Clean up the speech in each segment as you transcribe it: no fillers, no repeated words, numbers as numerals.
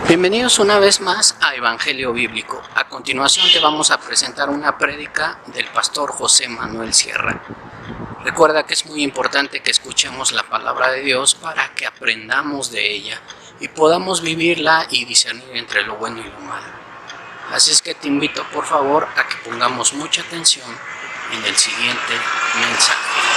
Bienvenidos una vez más a Evangelio Bíblico. A continuación te vamos a presentar una prédica del pastor José Manuel Sierra. Recuerda que es muy importante que escuchemos la palabra de Dios para que aprendamos de ella y podamos vivirla y discernir entre lo bueno y lo malo. Así es que te invito por favor a que pongamos mucha atención en el siguiente mensaje.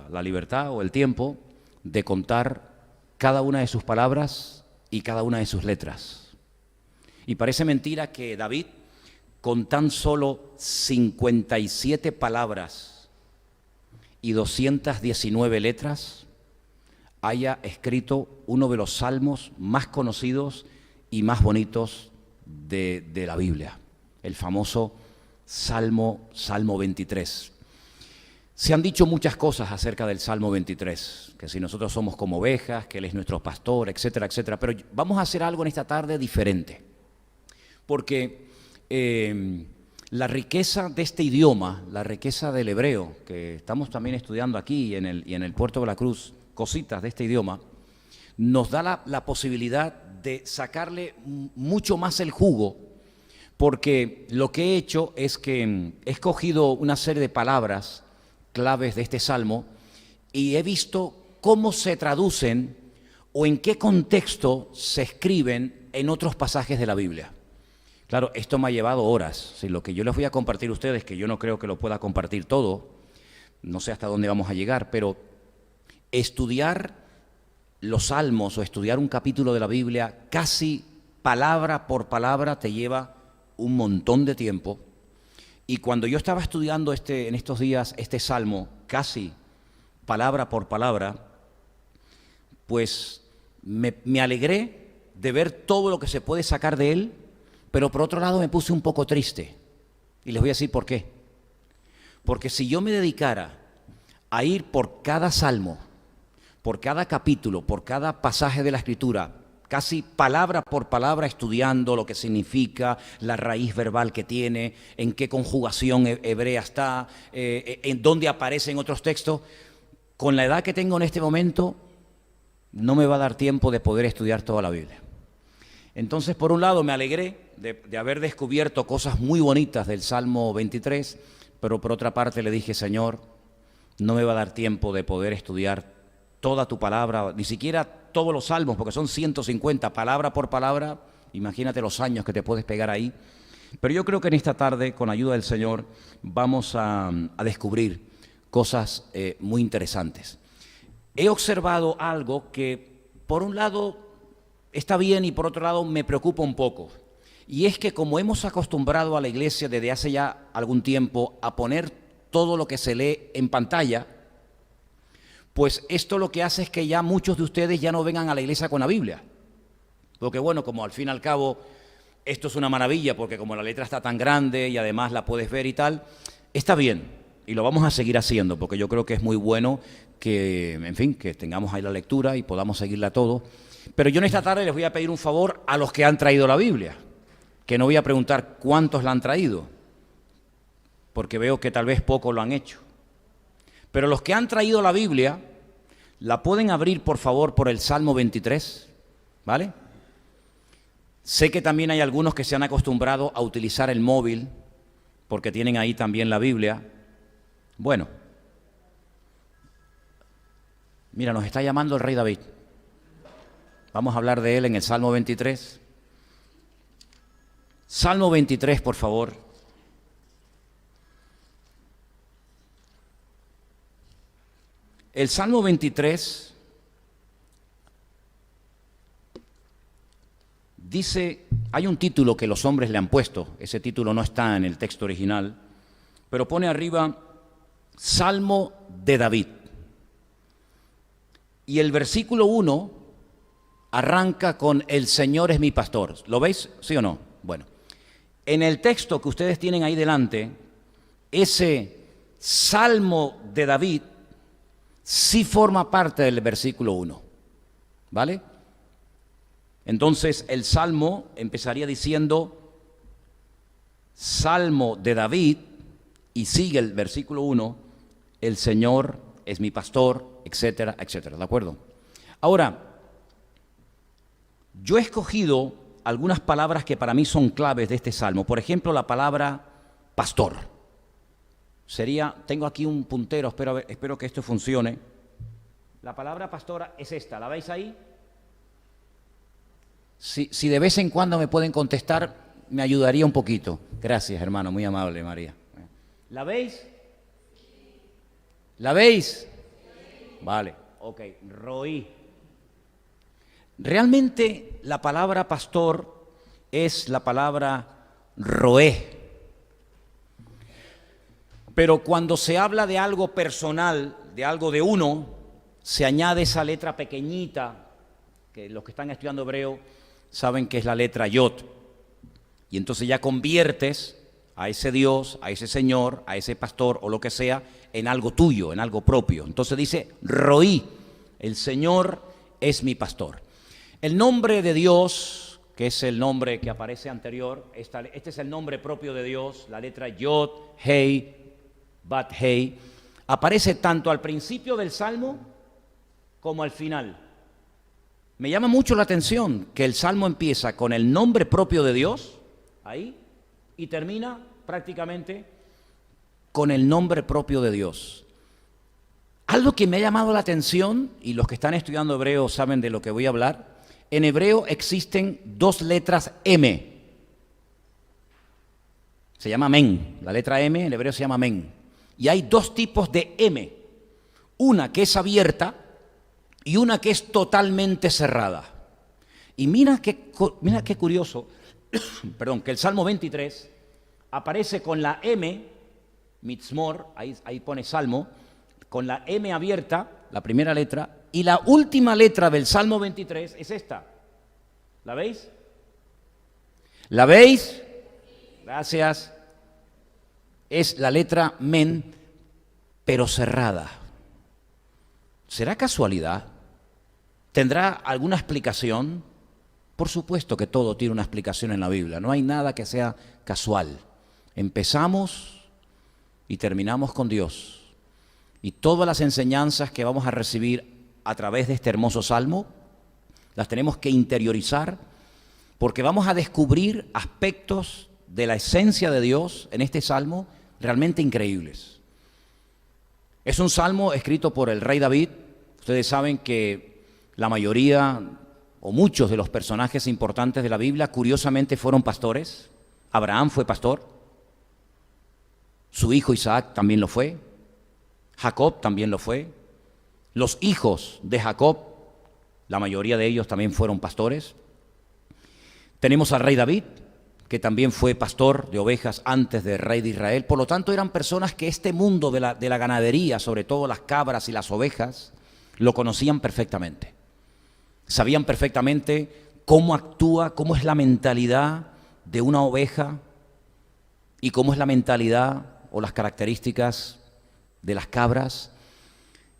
La libertad o el tiempo de contar cada una de sus palabras y cada una de sus letras. Y parece mentira que David, con tan solo 57 palabras y 219 letras, haya escrito uno de los salmos más conocidos y más bonitos de la Biblia, el famoso Salmo 23. Se han dicho muchas cosas acerca del Salmo 23, que si nosotros somos como ovejas, que Él es nuestro pastor, etcétera, etcétera. Pero vamos a hacer algo en esta tarde diferente, porque la riqueza de este idioma, la riqueza del hebreo, que estamos también estudiando aquí y en el Puerto de la Cruz, cositas de este idioma, nos da la posibilidad de sacarle mucho más el jugo, porque lo que he hecho es que he escogido una serie de palabras claves de este salmo y he visto cómo se traducen o en qué contexto se escriben en otros pasajes de la Biblia. Claro, esto me ha llevado horas. Si lo que yo les voy a compartir a ustedes, que yo no creo que lo pueda compartir todo, no sé hasta dónde vamos a llegar, pero estudiar los salmos o estudiar un capítulo de la Biblia casi palabra por palabra te lleva un montón de tiempo. Y cuando yo estaba estudiando en estos días este salmo, casi palabra por palabra, pues me alegré de ver todo lo que se puede sacar de él, pero por otro lado me puse un poco triste. Y les voy a decir por qué. Porque si yo me dedicara a ir por cada salmo, por cada capítulo, por cada pasaje de la Escritura, casi palabra por palabra estudiando lo que significa, la raíz verbal que tiene, en qué conjugación hebrea está, en dónde aparece en otros textos, con la edad que tengo en este momento, no me va a dar tiempo de poder estudiar toda la Biblia. Entonces, por un lado, me alegré de haber descubierto cosas muy bonitas del Salmo 23, pero por otra parte le dije, Señor, no me va a dar tiempo de poder estudiar toda tu palabra, ni siquiera todos los salmos, porque son 150, palabra por palabra. Imagínate los años que te puedes pegar ahí. Pero yo creo que en esta tarde, con ayuda del Señor, vamos a descubrir cosas muy interesantes. He observado algo que, por un lado, está bien y por otro lado me preocupa un poco. Y es que como hemos acostumbrado a la iglesia desde hace ya algún tiempo a poner todo lo que se lee en pantalla, pues esto lo que hace es que ya muchos de ustedes ya no vengan a la iglesia con la Biblia. Porque bueno, como al fin y al cabo esto es una maravilla, porque como la letra está tan grande y además la puedes ver y tal, está bien. Y lo vamos a seguir haciendo, porque yo creo que es muy bueno que, en fin, que tengamos ahí la lectura y podamos seguirla todo. Pero yo en esta tarde les voy a pedir un favor a los que han traído la Biblia, que no voy a preguntar cuántos la han traído, porque veo que tal vez pocos lo han hecho. Pero los que han traído la Biblia, la pueden abrir por favor por el Salmo 23, ¿vale? Sé que también hay algunos que se han acostumbrado a utilizar el móvil, porque tienen ahí también la Biblia. Bueno, mira, nos está llamando el rey David. Vamos a hablar de él en el Salmo 23. Salmo 23, por favor. El Salmo 23 dice, hay un título que los hombres le han puesto, ese título no está en el texto original, pero pone arriba Salmo de David. Y el versículo 1 arranca con el Señor es mi pastor. ¿Lo veis? ¿Sí o no? Bueno, en el texto que ustedes tienen ahí delante, ese Salmo de David sí forma parte del versículo 1, ¿vale? Entonces el Salmo empezaría diciendo, Salmo de David, y sigue el versículo 1, el Señor es mi pastor, etcétera, etcétera, ¿de acuerdo? Ahora, yo he escogido algunas palabras que para mí son claves de este salmo. Por ejemplo, la palabra pastor. Tengo aquí un puntero, espero que esto funcione. La palabra pastora es esta, ¿la veis ahí? Si de vez en cuando me pueden contestar, me ayudaría un poquito. Gracias, hermano, muy amable, María. ¿La veis? ¿La veis? Vale, ok, roí. Realmente la palabra pastor es la palabra roé. Pero cuando se habla de algo personal, de algo de uno, se añade esa letra pequeñita, que los que están estudiando hebreo saben que es la letra Yod. Y entonces ya conviertes a ese Dios, a ese Señor, a ese pastor o lo que sea, en algo tuyo, en algo propio. Entonces dice, Roí, el Señor es mi pastor. El nombre de Dios, que es el nombre que aparece anterior, este es el nombre propio de Dios, la letra Yod, Hei, Bat Hei, aparece tanto al principio del Salmo como al final. Me llama mucho la atención que el Salmo empieza con el nombre propio de Dios, ahí, y termina prácticamente con el nombre propio de Dios. Algo que me ha llamado la atención, y los que están estudiando hebreo saben de lo que voy a hablar, en hebreo existen dos letras M. Se llama men, la letra M en hebreo se llama men. Y hay dos tipos de M, una que es abierta y una que es totalmente cerrada. Y mira qué curioso, perdón, que el Salmo 23 aparece con la M, mitzmor, ahí pone Salmo, con la M abierta, la primera letra, y la última letra del Salmo 23 es esta. ¿La veis? ¿La veis? Gracias. Es la letra men, pero cerrada. ¿Será casualidad? ¿Tendrá alguna explicación? Por supuesto que todo tiene una explicación en la Biblia. No hay nada que sea casual. Empezamos y terminamos con Dios. Y todas las enseñanzas que vamos a recibir a través de este hermoso salmo, las tenemos que interiorizar, porque vamos a descubrir aspectos de la esencia de Dios en este salmo realmente increíbles. Es un salmo escrito por el rey David. Ustedes saben que la mayoría o muchos de los personajes importantes de la Biblia curiosamente fueron pastores. Abraham fue pastor, su hijo Isaac también lo fue, Jacob también lo fue, los hijos de Jacob, la mayoría de ellos también fueron pastores. Tenemos al rey David, que también fue pastor de ovejas antes del rey de Israel. Por lo tanto, eran personas que este mundo de la ganadería, sobre todo las cabras y las ovejas, lo conocían perfectamente. Sabían perfectamente cómo actúa, cómo es la mentalidad de una oveja y cómo es la mentalidad o las características de las cabras.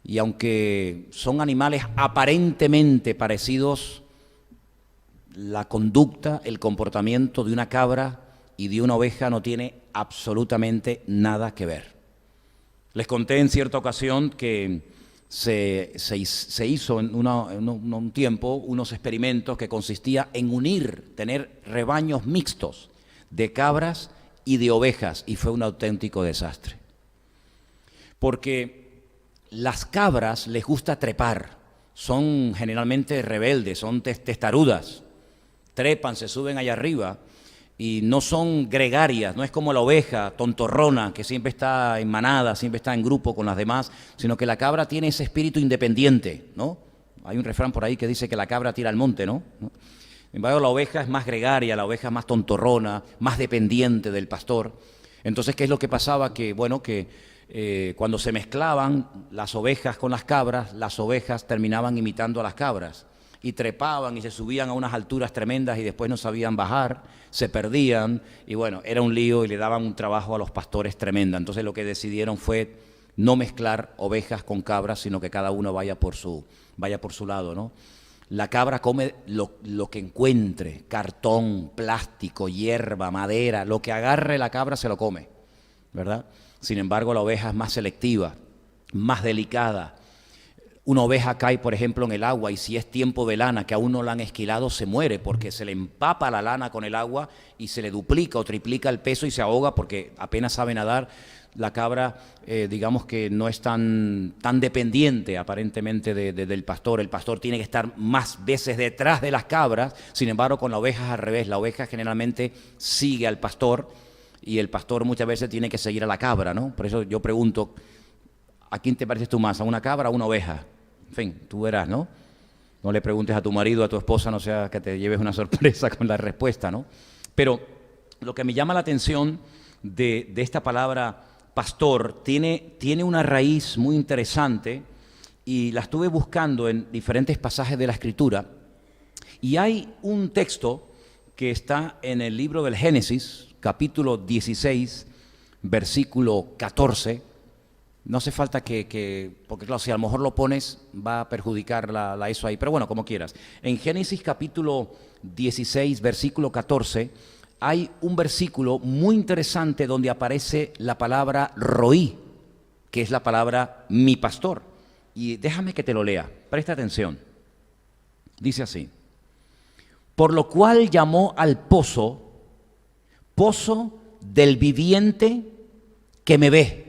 Y aunque son animales aparentemente parecidos, la conducta, el comportamiento de una cabra y de una oveja no tiene absolutamente nada que ver. Les conté en cierta ocasión que se hizo en un tiempo unos experimentos que consistía en tener rebaños mixtos de cabras y de ovejas, y fue un auténtico desastre. Porque las cabras les gusta trepar, son generalmente rebeldes, son testarudas, trepan, se suben allá arriba y no son gregarias, no es como la oveja tontorrona que siempre está en manada, siempre está en grupo con las demás, sino que la cabra tiene ese espíritu independiente, ¿no? Hay un refrán por ahí que dice que la cabra tira al monte, ¿no? En cambio, la oveja es más gregaria, la oveja es más tontorrona, más dependiente del pastor. Entonces, ¿qué es lo que pasaba? Que, bueno, cuando se mezclaban las ovejas con las cabras, las ovejas terminaban imitando a las cabras y trepaban y se subían a unas alturas tremendas y después no sabían bajar, se perdían y bueno, era un lío y le daban un trabajo a los pastores tremenda. Entonces lo que decidieron fue no mezclar ovejas con cabras, sino que cada uno vaya por su lado, ¿no? La cabra come lo que encuentre, cartón, plástico, hierba, madera, lo que agarre la cabra se lo come, ¿verdad? Sin embargo, la oveja es más selectiva. más delicada. Una oveja cae, por ejemplo, en el agua y si es tiempo de lana que aún no la han esquilado, se muere porque se le empapa la lana con el agua y se le duplica o triplica el peso y se ahoga porque apenas sabe nadar. La cabra, digamos que no es tan dependiente aparentemente del pastor. El pastor tiene que estar más veces detrás de las cabras. Sin embargo, con la oveja es al revés. La oveja generalmente sigue al pastor y el pastor muchas veces tiene que seguir a la cabra, ¿no? Por eso yo pregunto, ¿a quién te pareces tú más? ¿A una cabra o a una oveja? En fin, tú verás, ¿no? No le preguntes a tu marido, a tu esposa, no sea que te lleves una sorpresa con la respuesta, ¿no? Pero lo que me llama la atención de esta palabra pastor tiene una raíz muy interesante y la estuve buscando en diferentes pasajes de la Escritura y hay un texto que está en el libro del Génesis, capítulo 16, versículo 14. No hace falta porque claro, si a lo mejor lo pones va a perjudicar eso ahí, pero bueno, como quieras. En Génesis capítulo 16, versículo 14, hay un versículo muy interesante donde aparece la palabra roí, que es la palabra mi pastor. Y déjame que te lo lea, presta atención. Dice así: por lo cual llamó al pozo, pozo del viviente que me ve.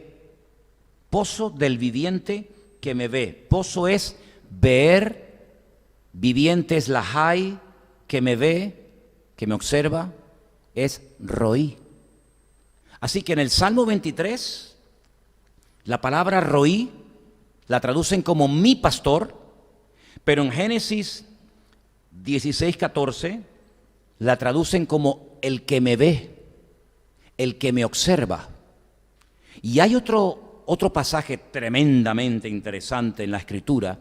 Pozo del viviente que me ve. Pozo es ver, viviente es la hay, que me ve, que me observa, es roí. Así que en el Salmo 23, la palabra roí la traducen como mi pastor, pero en Génesis 16:14 la traducen como el que me ve, el que me observa. Y hay otro pasaje tremendamente interesante en la Escritura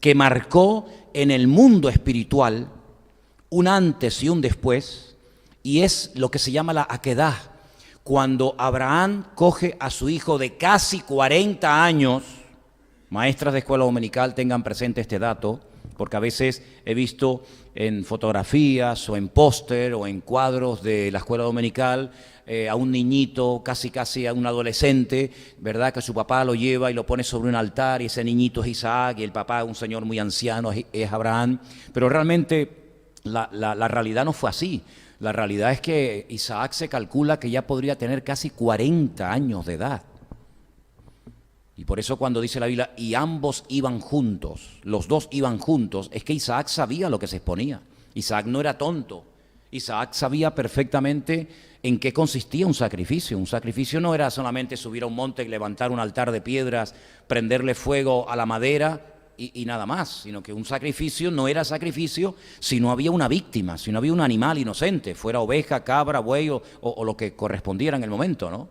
que marcó en el mundo espiritual un antes y un después, y es lo que se llama la aquedá, cuando Abraham coge a su hijo de casi 40 años. Maestras de escuela dominical, tengan presente este dato, porque a veces he visto en fotografías o en póster o en cuadros de la escuela dominical a un niñito, casi a un adolescente, ¿verdad? Que su papá lo lleva y lo pone sobre un altar y ese niñito es Isaac y el papá, un señor muy anciano, es Abraham. Pero realmente la realidad no fue así. La realidad es que Isaac se calcula que ya podría tener casi 40 años de edad. Y por eso cuando dice la Biblia, y ambos iban juntos, los dos iban juntos, es que Isaac sabía lo que se exponía. Isaac no era tonto. Isaac sabía perfectamente en qué consistía un sacrificio. Un sacrificio no era solamente subir a un monte, levantar un altar de piedras, prenderle fuego a la madera y nada más, sino que un sacrificio no era sacrificio si no había una víctima, si no había un animal inocente, fuera oveja, cabra, buey o lo que correspondiera en el momento, ¿no?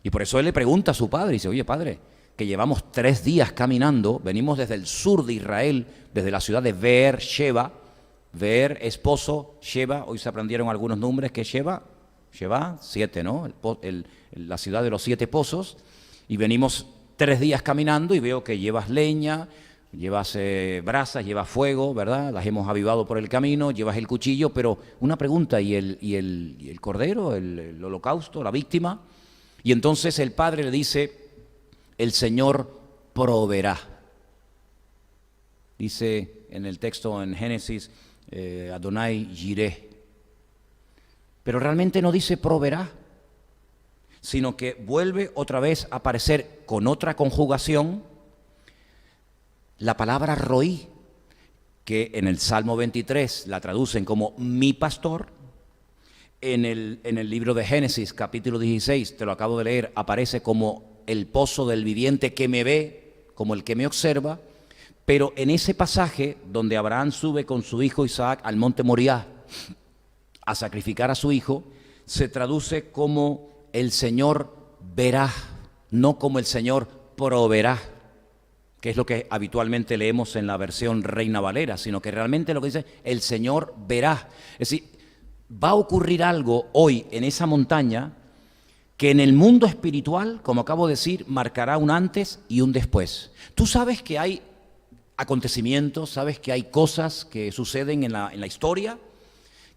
Y por eso él le pregunta a su padre, dice, oye padre, que llevamos 3 días caminando, venimos desde el sur de Israel, desde la ciudad de Beer-Sheba, Beer, esposo, Sheba, hoy se aprendieron algunos nombres, que es Sheba, 7, ¿no? La ciudad de los 7 pozos, y venimos 3 días caminando y veo que llevas leña, llevas brasas, llevas fuego, ¿verdad? Las hemos avivado por el camino, llevas el cuchillo, pero una pregunta, ¿y el cordero, el holocausto, la víctima? Y entonces el padre le dice, el Señor proveerá. Dice en el texto en Génesis, Adonai Jireh. Pero realmente no dice proveerá, sino que vuelve otra vez a aparecer con otra conjugación la palabra roí, que en el Salmo 23 la traducen como mi pastor. En el libro de Génesis, capítulo 16, te lo acabo de leer, aparece como el pozo del viviente que me ve, como el que me observa. Pero en ese pasaje donde Abraham sube con su hijo Isaac al monte Moriah a sacrificar a su hijo, se traduce como el Señor verá, no como el Señor proveerá, que es lo que habitualmente leemos en la versión Reina Valera, sino que realmente lo que dice el Señor verá. Es decir, va a ocurrir algo hoy en esa montaña que en el mundo espiritual, como acabo de decir, marcará un antes y un después. Tú sabes que hay acontecimientos, sabes que hay cosas que suceden en la historia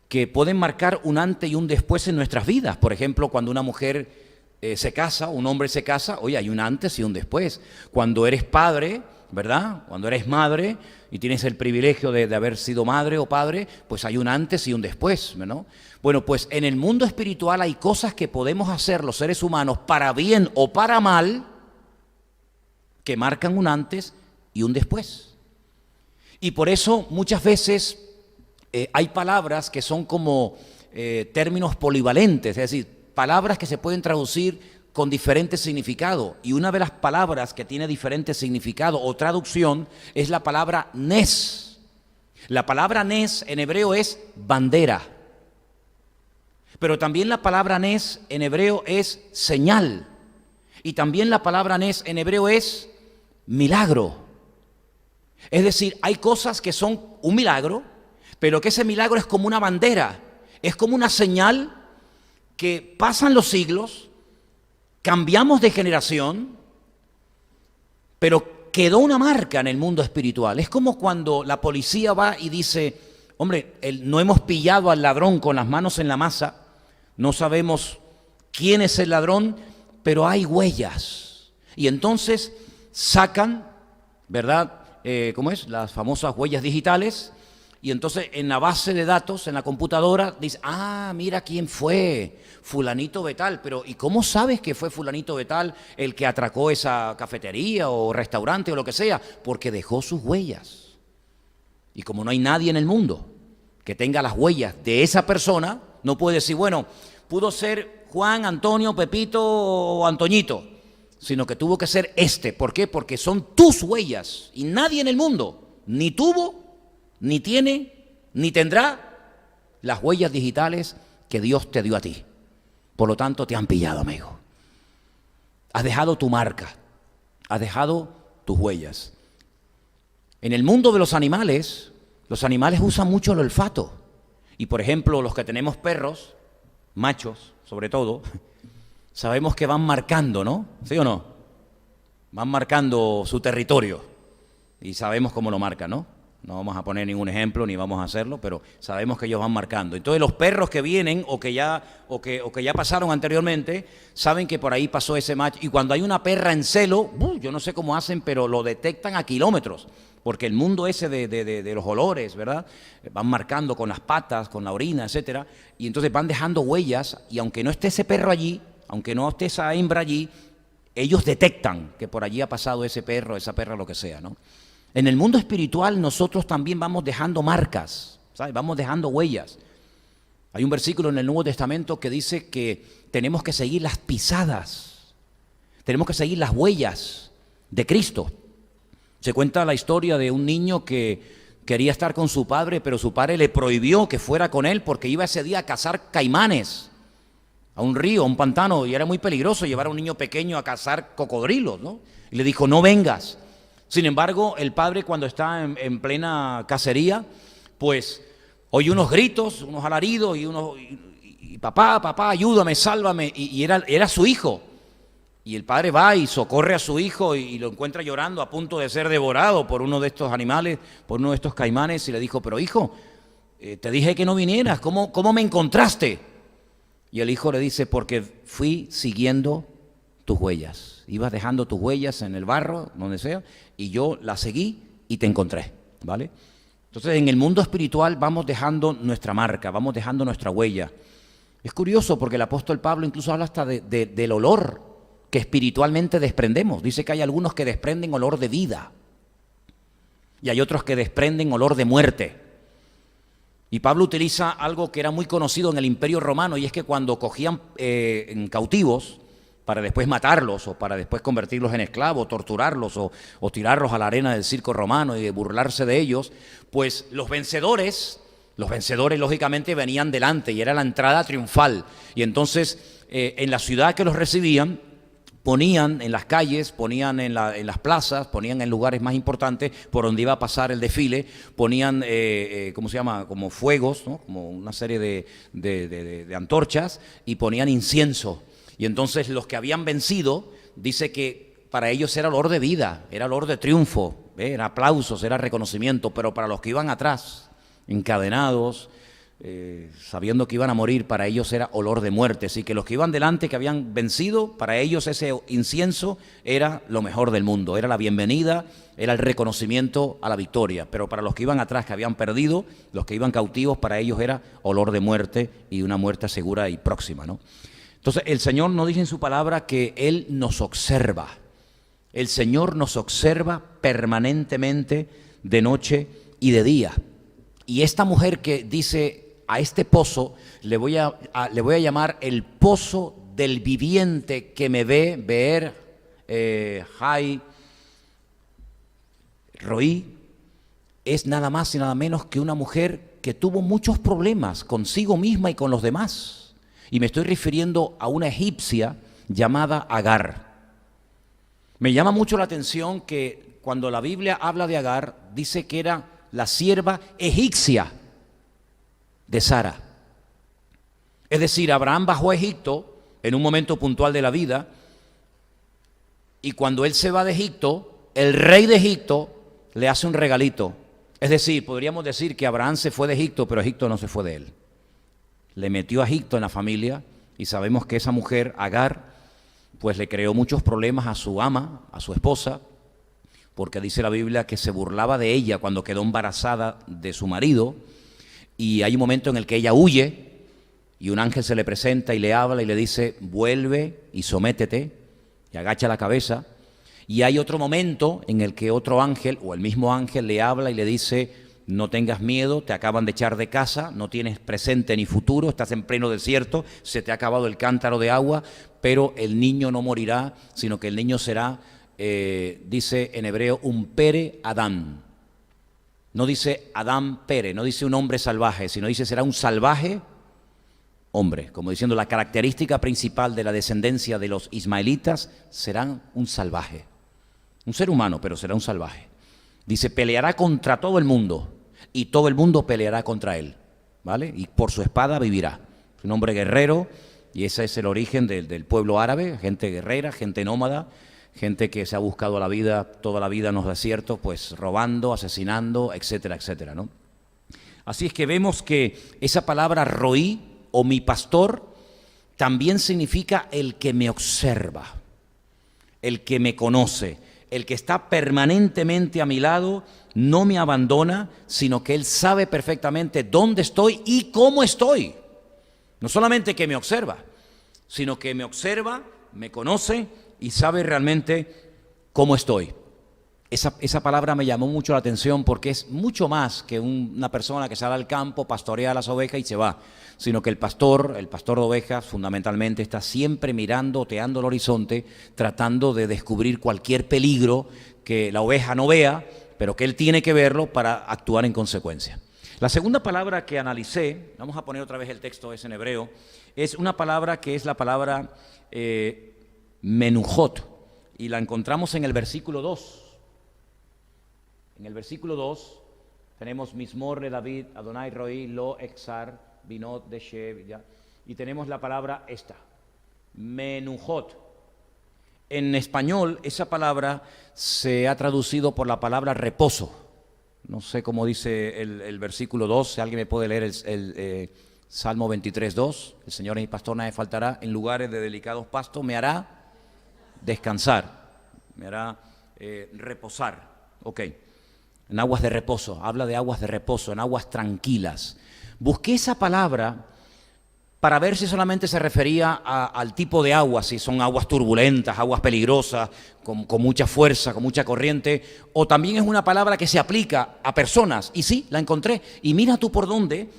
que pueden marcar un antes y un después en nuestras vidas. Por ejemplo, cuando una mujer se casa, un hombre se casa, oye, hay un antes y un después. Cuando eres padre, ¿verdad? Cuando eres madre y tienes el privilegio de haber sido madre o padre, pues hay un antes y un después, ¿no? Bueno, pues en el mundo espiritual hay cosas que podemos hacer los seres humanos para bien o para mal que marcan un antes y un después. Y por eso muchas veces hay palabras que son como términos polivalentes, es decir, palabras que se pueden traducir con diferente significado. Y una de las palabras que tiene diferente significado o traducción es la palabra nes. La palabra nes en hebreo es bandera. Pero también la palabra nes en hebreo es señal. Y también la palabra nes en hebreo es milagro. Es decir, hay cosas que son un milagro, pero que ese milagro es como una bandera, es como una señal que pasan los siglos, cambiamos de generación, pero quedó una marca en el mundo espiritual. Es como cuando la policía va y dice, hombre, no hemos pillado al ladrón con las manos en la masa, no sabemos quién es el ladrón, pero hay huellas. Y entonces sacan, ¿verdad? ¿Cómo es? Las famosas huellas digitales. Y entonces en la base de datos, en la computadora, dice, ah, mira quién fue, fulanito de tal. Pero ¿y cómo sabes que fue fulanito de tal el que atracó esa cafetería o restaurante o lo que sea? Porque dejó sus huellas. Y como no hay nadie en el mundo que tenga las huellas de esa persona, no puede decir, bueno, pudo ser Juan, Antonio, Pepito o Antoñito, sino que tuvo que ser este. ¿Por qué? Porque son tus huellas y nadie en el mundo ni tuvo, ni tiene, ni tendrá las huellas digitales que Dios te dio a ti. Por lo tanto, te han pillado, amigo. Has dejado tu marca, has dejado tus huellas. En el mundo de los animales usan mucho el olfato. Y por ejemplo, los que tenemos perros, machos sobre todo, sabemos que van marcando, ¿no? ¿Sí o no? Van marcando su territorio y sabemos cómo lo marcan, ¿no? No vamos a poner ningún ejemplo ni vamos a hacerlo, pero sabemos que ellos van marcando. Entonces los perros que vienen o que ya pasaron anteriormente saben que por ahí pasó ese macho. Y cuando hay una perra en celo, yo no sé cómo hacen, pero lo detectan a kilómetros. Porque el mundo ese de los olores, ¿verdad? Van marcando con las patas, con la orina, etcétera. Y entonces van dejando huellas y aunque no esté ese perro allí, aunque no esté esa hembra allí, ellos detectan que por allí ha pasado ese perro, esa perra, lo que sea, ¿no? En el mundo espiritual nosotros también vamos dejando marcas, ¿sabes? Vamos dejando huellas. Hay un versículo en el Nuevo Testamento que dice que tenemos que seguir las pisadas, tenemos que seguir las huellas de Cristo. Se cuenta la historia de un niño que quería estar con su padre, pero su padre le prohibió que fuera con él porque iba ese día a cazar caimanes a un río, a un pantano, y era muy peligroso llevar a un niño pequeño a cazar cocodrilos, ¿no? Y le dijo, no vengas. Sin embargo, el padre cuando está en plena cacería, pues oye unos gritos, unos alaridos y papá, ayúdame, sálvame, y era su hijo. Y el padre va y socorre a su hijo y lo encuentra llorando a punto de ser devorado por uno de estos animales, por uno de estos caimanes, y le dijo, pero hijo, te dije que no vinieras, ¿cómo me encontraste? Y el hijo le dice, porque fui siguiendo tus huellas. Ibas dejando tus huellas en el barro, donde sea, y yo las seguí y te encontré, ¿vale? Entonces, en el mundo espiritual vamos dejando nuestra marca, vamos dejando nuestra huella. Es curioso porque el apóstol Pablo incluso habla hasta del olor que espiritualmente desprendemos. Dice que hay algunos que desprenden olor de vida y hay otros que desprenden olor de muerte. Y Pablo utiliza algo que era muy conocido en el Imperio Romano, y es que cuando cogían en cautivos para después matarlos o para después convertirlos en esclavos, torturarlos o tirarlos a la arena del circo romano y burlarse de ellos, pues los vencedores lógicamente venían delante y era la entrada triunfal. Y entonces en la ciudad que los recibían, ponían en las calles, ponían en las plazas, ponían en lugares más importantes por donde iba a pasar el desfile, ponían, ¿cómo se llama? Como fuegos, ¿no? Como una serie de antorchas, y ponían incienso. Y entonces los que habían vencido, dice que para ellos era olor de vida, era olor de triunfo, era aplausos, era reconocimiento, pero para los que iban atrás, encadenados, sabiendo que iban a morir, para ellos era olor de muerte. Así que los que iban delante, que habían vencido, para ellos ese incienso era lo mejor del mundo, era la bienvenida, era el reconocimiento a la victoria. Pero para los que iban atrás, que habían perdido, los que iban cautivos, para ellos era olor de muerte y una muerte segura y próxima, ¿no? Entonces el Señor nos dice en su palabra que Él nos observa. El Señor nos observa permanentemente de noche y de día. Y esta mujer que dice: a este pozo le voy a llamar el pozo del viviente que me ve, Beer Jai Roí, es nada más y nada menos que una mujer que tuvo muchos problemas consigo misma y con los demás. Y me estoy refiriendo a una egipcia llamada Agar. Me llama mucho la atención que cuando la Biblia habla de Agar, dice que era la sierva egipcia de Sara. Es decir, Abraham bajó a Egipto en un momento puntual de la vida, y cuando él se va de Egipto, el rey de Egipto le hace un regalito. Es decir, podríamos decir que Abraham se fue de Egipto, pero Egipto no se fue de él. Le metió a Egipto en la familia, y sabemos que esa mujer, Agar, pues le creó muchos problemas a su ama, a su esposa, porque dice la Biblia que se burlaba de ella cuando quedó embarazada de su marido. Y hay un momento en el que ella huye y un ángel se le presenta y le habla y le dice: vuelve y sométete, y agacha la cabeza. Y hay otro momento en el que otro ángel o el mismo ángel le habla y le dice: no tengas miedo, te acaban de echar de casa, no tienes presente ni futuro, estás en pleno desierto, se te ha acabado el cántaro de agua, pero el niño no morirá, sino que el niño será, dice en hebreo, un pere Adán. No dice Adán Pere, no dice un hombre salvaje, sino dice será un salvaje hombre, como diciendo la característica principal de la descendencia de los ismaelitas serán un salvaje, un ser humano, pero será un salvaje. Dice, peleará contra todo el mundo y todo el mundo peleará contra él, ¿vale? Y por su espada vivirá. Es un hombre guerrero, y ese es el origen del pueblo árabe, gente guerrera, gente nómada, gente que se ha buscado la vida, toda la vida en los desiertos, pues robando, asesinando, etcétera, etcétera, ¿no? Así es que vemos que esa palabra roí o mi pastor también significa el que me observa, el que me conoce, el que está permanentemente a mi lado, no me abandona, sino que Él sabe perfectamente dónde estoy y cómo estoy. No solamente que me observa, sino que me observa, me conoce y sabe realmente cómo estoy. Esa palabra me llamó mucho la atención porque es mucho más que una persona que sale al campo, pastorea las ovejas y se va, sino que el pastor de ovejas fundamentalmente está siempre mirando, oteando el horizonte, tratando de descubrir cualquier peligro que la oveja no vea, pero que él tiene que verlo para actuar en consecuencia. La segunda palabra que analicé, vamos a poner otra vez el texto, es en hebreo, es una palabra que es la palabra menujot, y la encontramos en el versículo 2. En el versículo 2 tenemos Mismor de David, Adonai Roí, Lo Exar, Binot de Shev, y tenemos la palabra esta, menujot. En español esa palabra se ha traducido por la palabra reposo. No sé cómo dice el versículo 2, si alguien me puede leer el Salmo 23:2, el Señor es mi pastor, nada me faltará, en lugares de delicados pastos me hará descansar, me hará reposar. Ok, en aguas de reposo, habla de aguas de reposo, en aguas tranquilas. Busqué esa palabra para ver si solamente se refería al tipo de agua, si son aguas turbulentas, aguas peligrosas, con mucha fuerza, con mucha corriente, o también es una palabra que se aplica a personas. Y sí, la encontré. Y mira tú por dónde.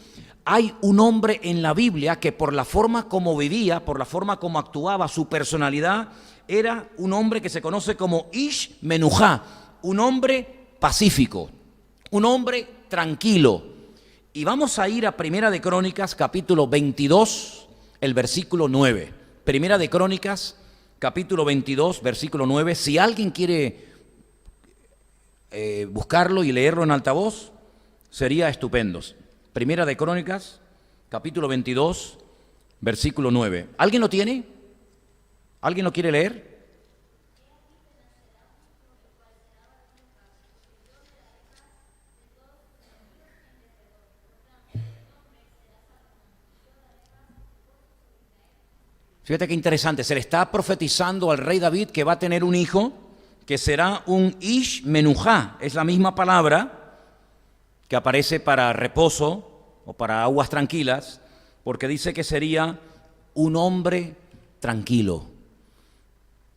Hay un hombre en la Biblia que por la forma como vivía, por la forma como actuaba, su personalidad, era un hombre que se conoce como Ish Menujá, un hombre pacífico, un hombre tranquilo. Y vamos a ir a Primera de Crónicas, capítulo 22, el versículo 9. Primera de Crónicas, capítulo 22, versículo 9. Si alguien quiere buscarlo y leerlo en altavoz, sería estupendo. Primera de Crónicas, capítulo 22, versículo 9. ¿Alguien lo tiene? ¿Alguien lo quiere leer? Fíjate qué interesante, se le está profetizando al rey David que va a tener un hijo que será un Ish Menujá, es la misma palabra que aparece para reposo o para aguas tranquilas, porque dice que sería un hombre tranquilo.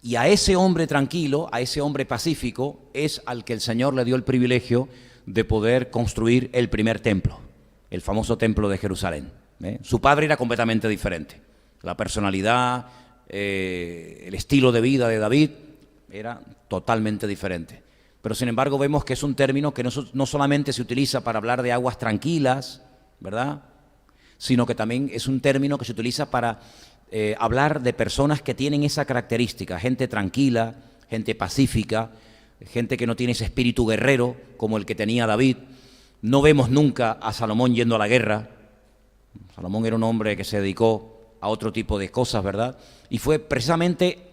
Y a ese hombre tranquilo, a ese hombre pacífico, es al que el Señor le dio el privilegio de poder construir el primer templo, el famoso templo de Jerusalén. Su padre era completamente diferente. La personalidad, el estilo de vida de David era totalmente diferente. Pero sin embargo vemos que es un término que no solamente se utiliza para hablar de aguas tranquilas, ¿verdad?, sino que también es un término que se utiliza para hablar de personas que tienen esa característica, gente tranquila, gente pacífica, gente que no tiene ese espíritu guerrero como el que tenía David. No vemos nunca a Salomón yendo a la guerra. Salomón era un hombre que se dedicó a otro tipo de cosas, ¿verdad? Y fue precisamente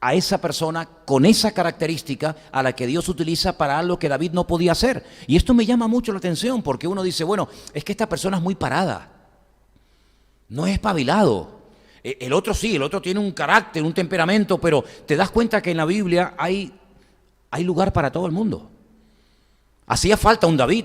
a esa persona con esa característica a la que Dios utiliza para algo que David no podía hacer. Y esto me llama mucho la atención porque uno dice, bueno, es que esta persona es muy parada, no es espabilado. El otro sí, el otro tiene un carácter, un temperamento, pero te das cuenta que en la Biblia hay lugar para todo el mundo. Hacía falta un David.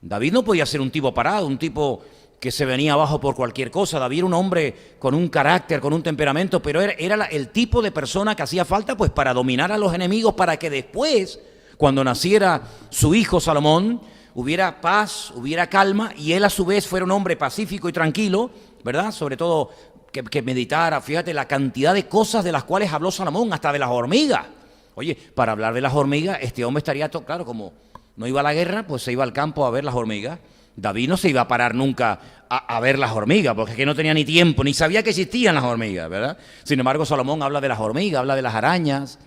David no podía ser un tipo parado, un tipo que se venía abajo por cualquier cosa. David era un hombre con un carácter, con un temperamento, pero era el tipo de persona que hacía falta pues para dominar a los enemigos, para que después, cuando naciera su hijo Salomón, hubiera paz, hubiera calma, y él a su vez fuera un hombre pacífico y tranquilo, ¿verdad? Sobre todo que meditara. Fíjate la cantidad de cosas de las cuales habló Salomón, hasta de las hormigas. Oye, para hablar de las hormigas, este hombre estaría, claro, como no iba a la guerra, pues se iba al campo a ver las hormigas. David no se iba a parar nunca a ver las hormigas, porque es que no tenía ni tiempo, ni sabía que existían las hormigas, ¿verdad? Sin embargo, Salomón habla de las hormigas, habla de las arañas.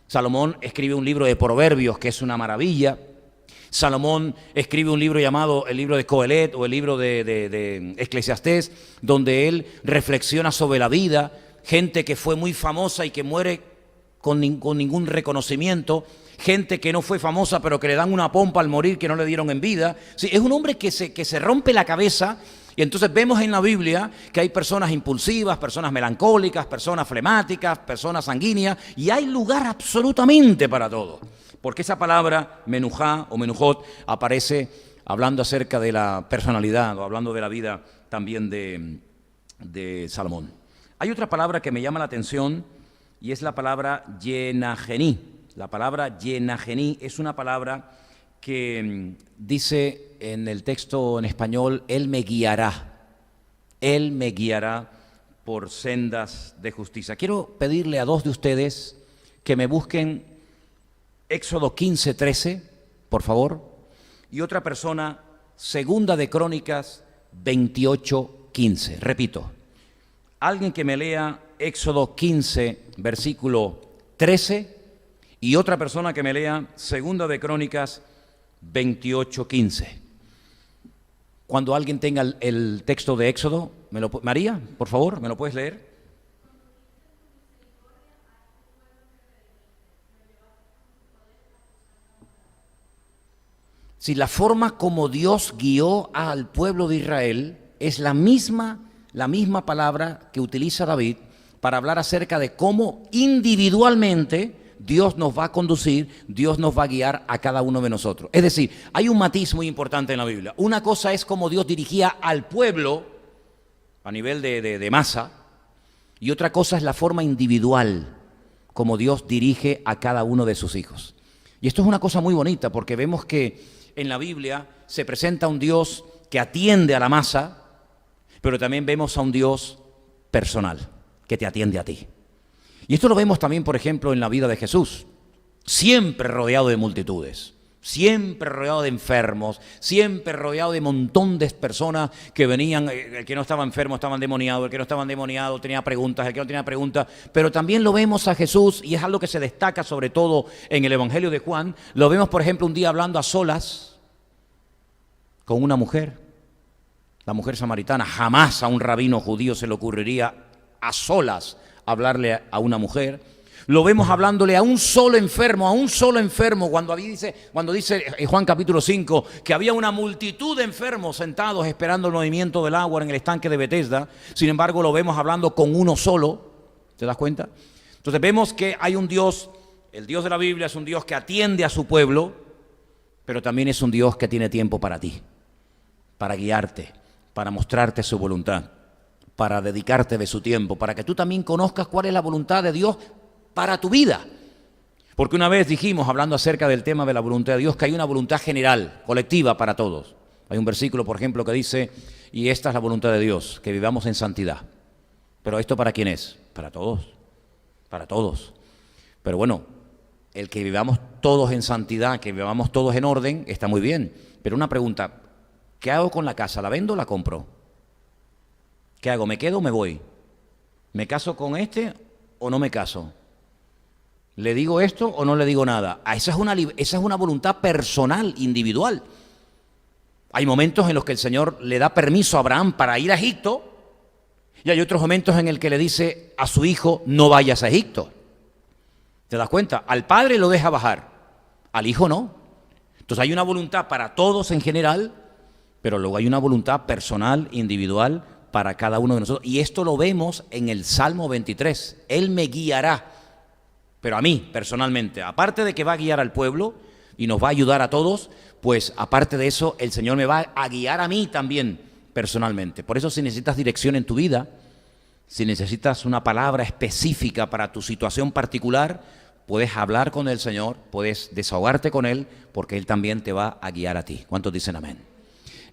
Salomón escribe un libro de Proverbios, que es una maravilla. Salomón escribe un libro llamado el libro de Coelet o el libro de Eclesiastés, donde él reflexiona sobre la vida, gente que fue muy famosa y que muere con ningún reconocimiento, gente que no fue famosa pero que le dan una pompa al morir que no le dieron en vida. Sí, es un hombre que se rompe la cabeza, y entonces vemos en la Biblia que hay personas impulsivas, personas melancólicas, personas flemáticas, personas sanguíneas, y hay lugar absolutamente para todo. Porque esa palabra menujá o menujot aparece hablando acerca de la personalidad o hablando de la vida también de Salomón. Hay otra palabra que me llama la atención y es la palabra yenagení. La palabra yenagení es una palabra que dice en el texto en español, Él me guiará por sendas de justicia. Quiero pedirle a dos de ustedes que me busquen Éxodo 15:13, por favor, y otra persona, Segunda de Crónicas 28:15. Repito, alguien que me lea Éxodo 15, versículo 13, y otra persona que me lea Segunda de Crónicas 28:15. Cuando alguien tenga el texto de Éxodo, María, por favor, ¿me lo puedes leer? Si la forma como Dios guió al pueblo de Israel es la misma palabra que utiliza David para hablar acerca de cómo individualmente Dios nos va a conducir, Dios nos va a guiar a cada uno de nosotros. Es decir, hay un matiz muy importante en la Biblia. Una cosa es cómo Dios dirigía al pueblo a nivel de masa, y otra cosa es la forma individual como Dios dirige a cada uno de sus hijos. Y esto es una cosa muy bonita porque vemos que en la Biblia se presenta un Dios que atiende a la masa, pero también vemos a un Dios personal que te atiende a ti. Y esto lo vemos también, por ejemplo, en la vida de Jesús, siempre rodeado de multitudes, siempre rodeado de enfermos, siempre rodeado de un montón de personas que venían. El que no estaba enfermo estaba endemoniado, el que no estaba endemoniado tenía preguntas, el que no tenía preguntas, pero también lo vemos a Jesús, y es algo que se destaca sobre todo en el Evangelio de Juan. Lo vemos, por ejemplo, un día hablando a solas con una mujer, la mujer samaritana. Jamás a un rabino judío se le ocurriría a solas hablarle a una mujer. Lo vemos hablándole a un solo enfermo, cuando dice Juan capítulo 5 que había una multitud de enfermos sentados esperando el movimiento del agua en el estanque de Betesda. Sin embargo, lo vemos hablando con uno solo. ¿Te das cuenta? Entonces vemos que hay un Dios, el Dios de la Biblia es un Dios que atiende a su pueblo, pero también es un Dios que tiene tiempo para ti, para guiarte, para mostrarte su voluntad, para dedicarte de su tiempo, para que tú también conozcas cuál es la voluntad de Dios para tu vida. Porque una vez dijimos, hablando acerca del tema de la voluntad de Dios, que hay una voluntad general, colectiva para todos. Hay un versículo, por ejemplo, que dice, y esta es la voluntad de Dios, que vivamos en santidad. Pero ¿esto para quién es? Para todos, para todos. Pero bueno, el que vivamos todos en santidad, que vivamos todos en orden, está muy bien. Pero una pregunta, ¿qué hago con la casa? ¿La vendo o la compro? ¿Qué hago? ¿Me quedo o me voy? ¿Me caso con este o no me caso? ¿Le digo esto o no le digo nada? Esa es una voluntad personal, individual. Hay momentos en los que el Señor le da permiso a Abraham para ir a Egipto y hay otros momentos en el que le dice a su hijo, no vayas a Egipto. ¿Te das cuenta? Al padre lo deja bajar, al hijo no. Entonces hay una voluntad para todos en general, pero luego hay una voluntad personal, individual, para cada uno de nosotros. Y esto lo vemos en el Salmo 23. Él me guiará. Pero a mí, personalmente, aparte de que va a guiar al pueblo y nos va a ayudar a todos, pues aparte de eso, el Señor me va a guiar a mí también, personalmente. Por eso, si necesitas dirección en tu vida, si necesitas una palabra específica para tu situación particular, puedes hablar con el Señor, puedes desahogarte con Él, porque Él también te va a guiar a ti. ¿Cuántos dicen amén?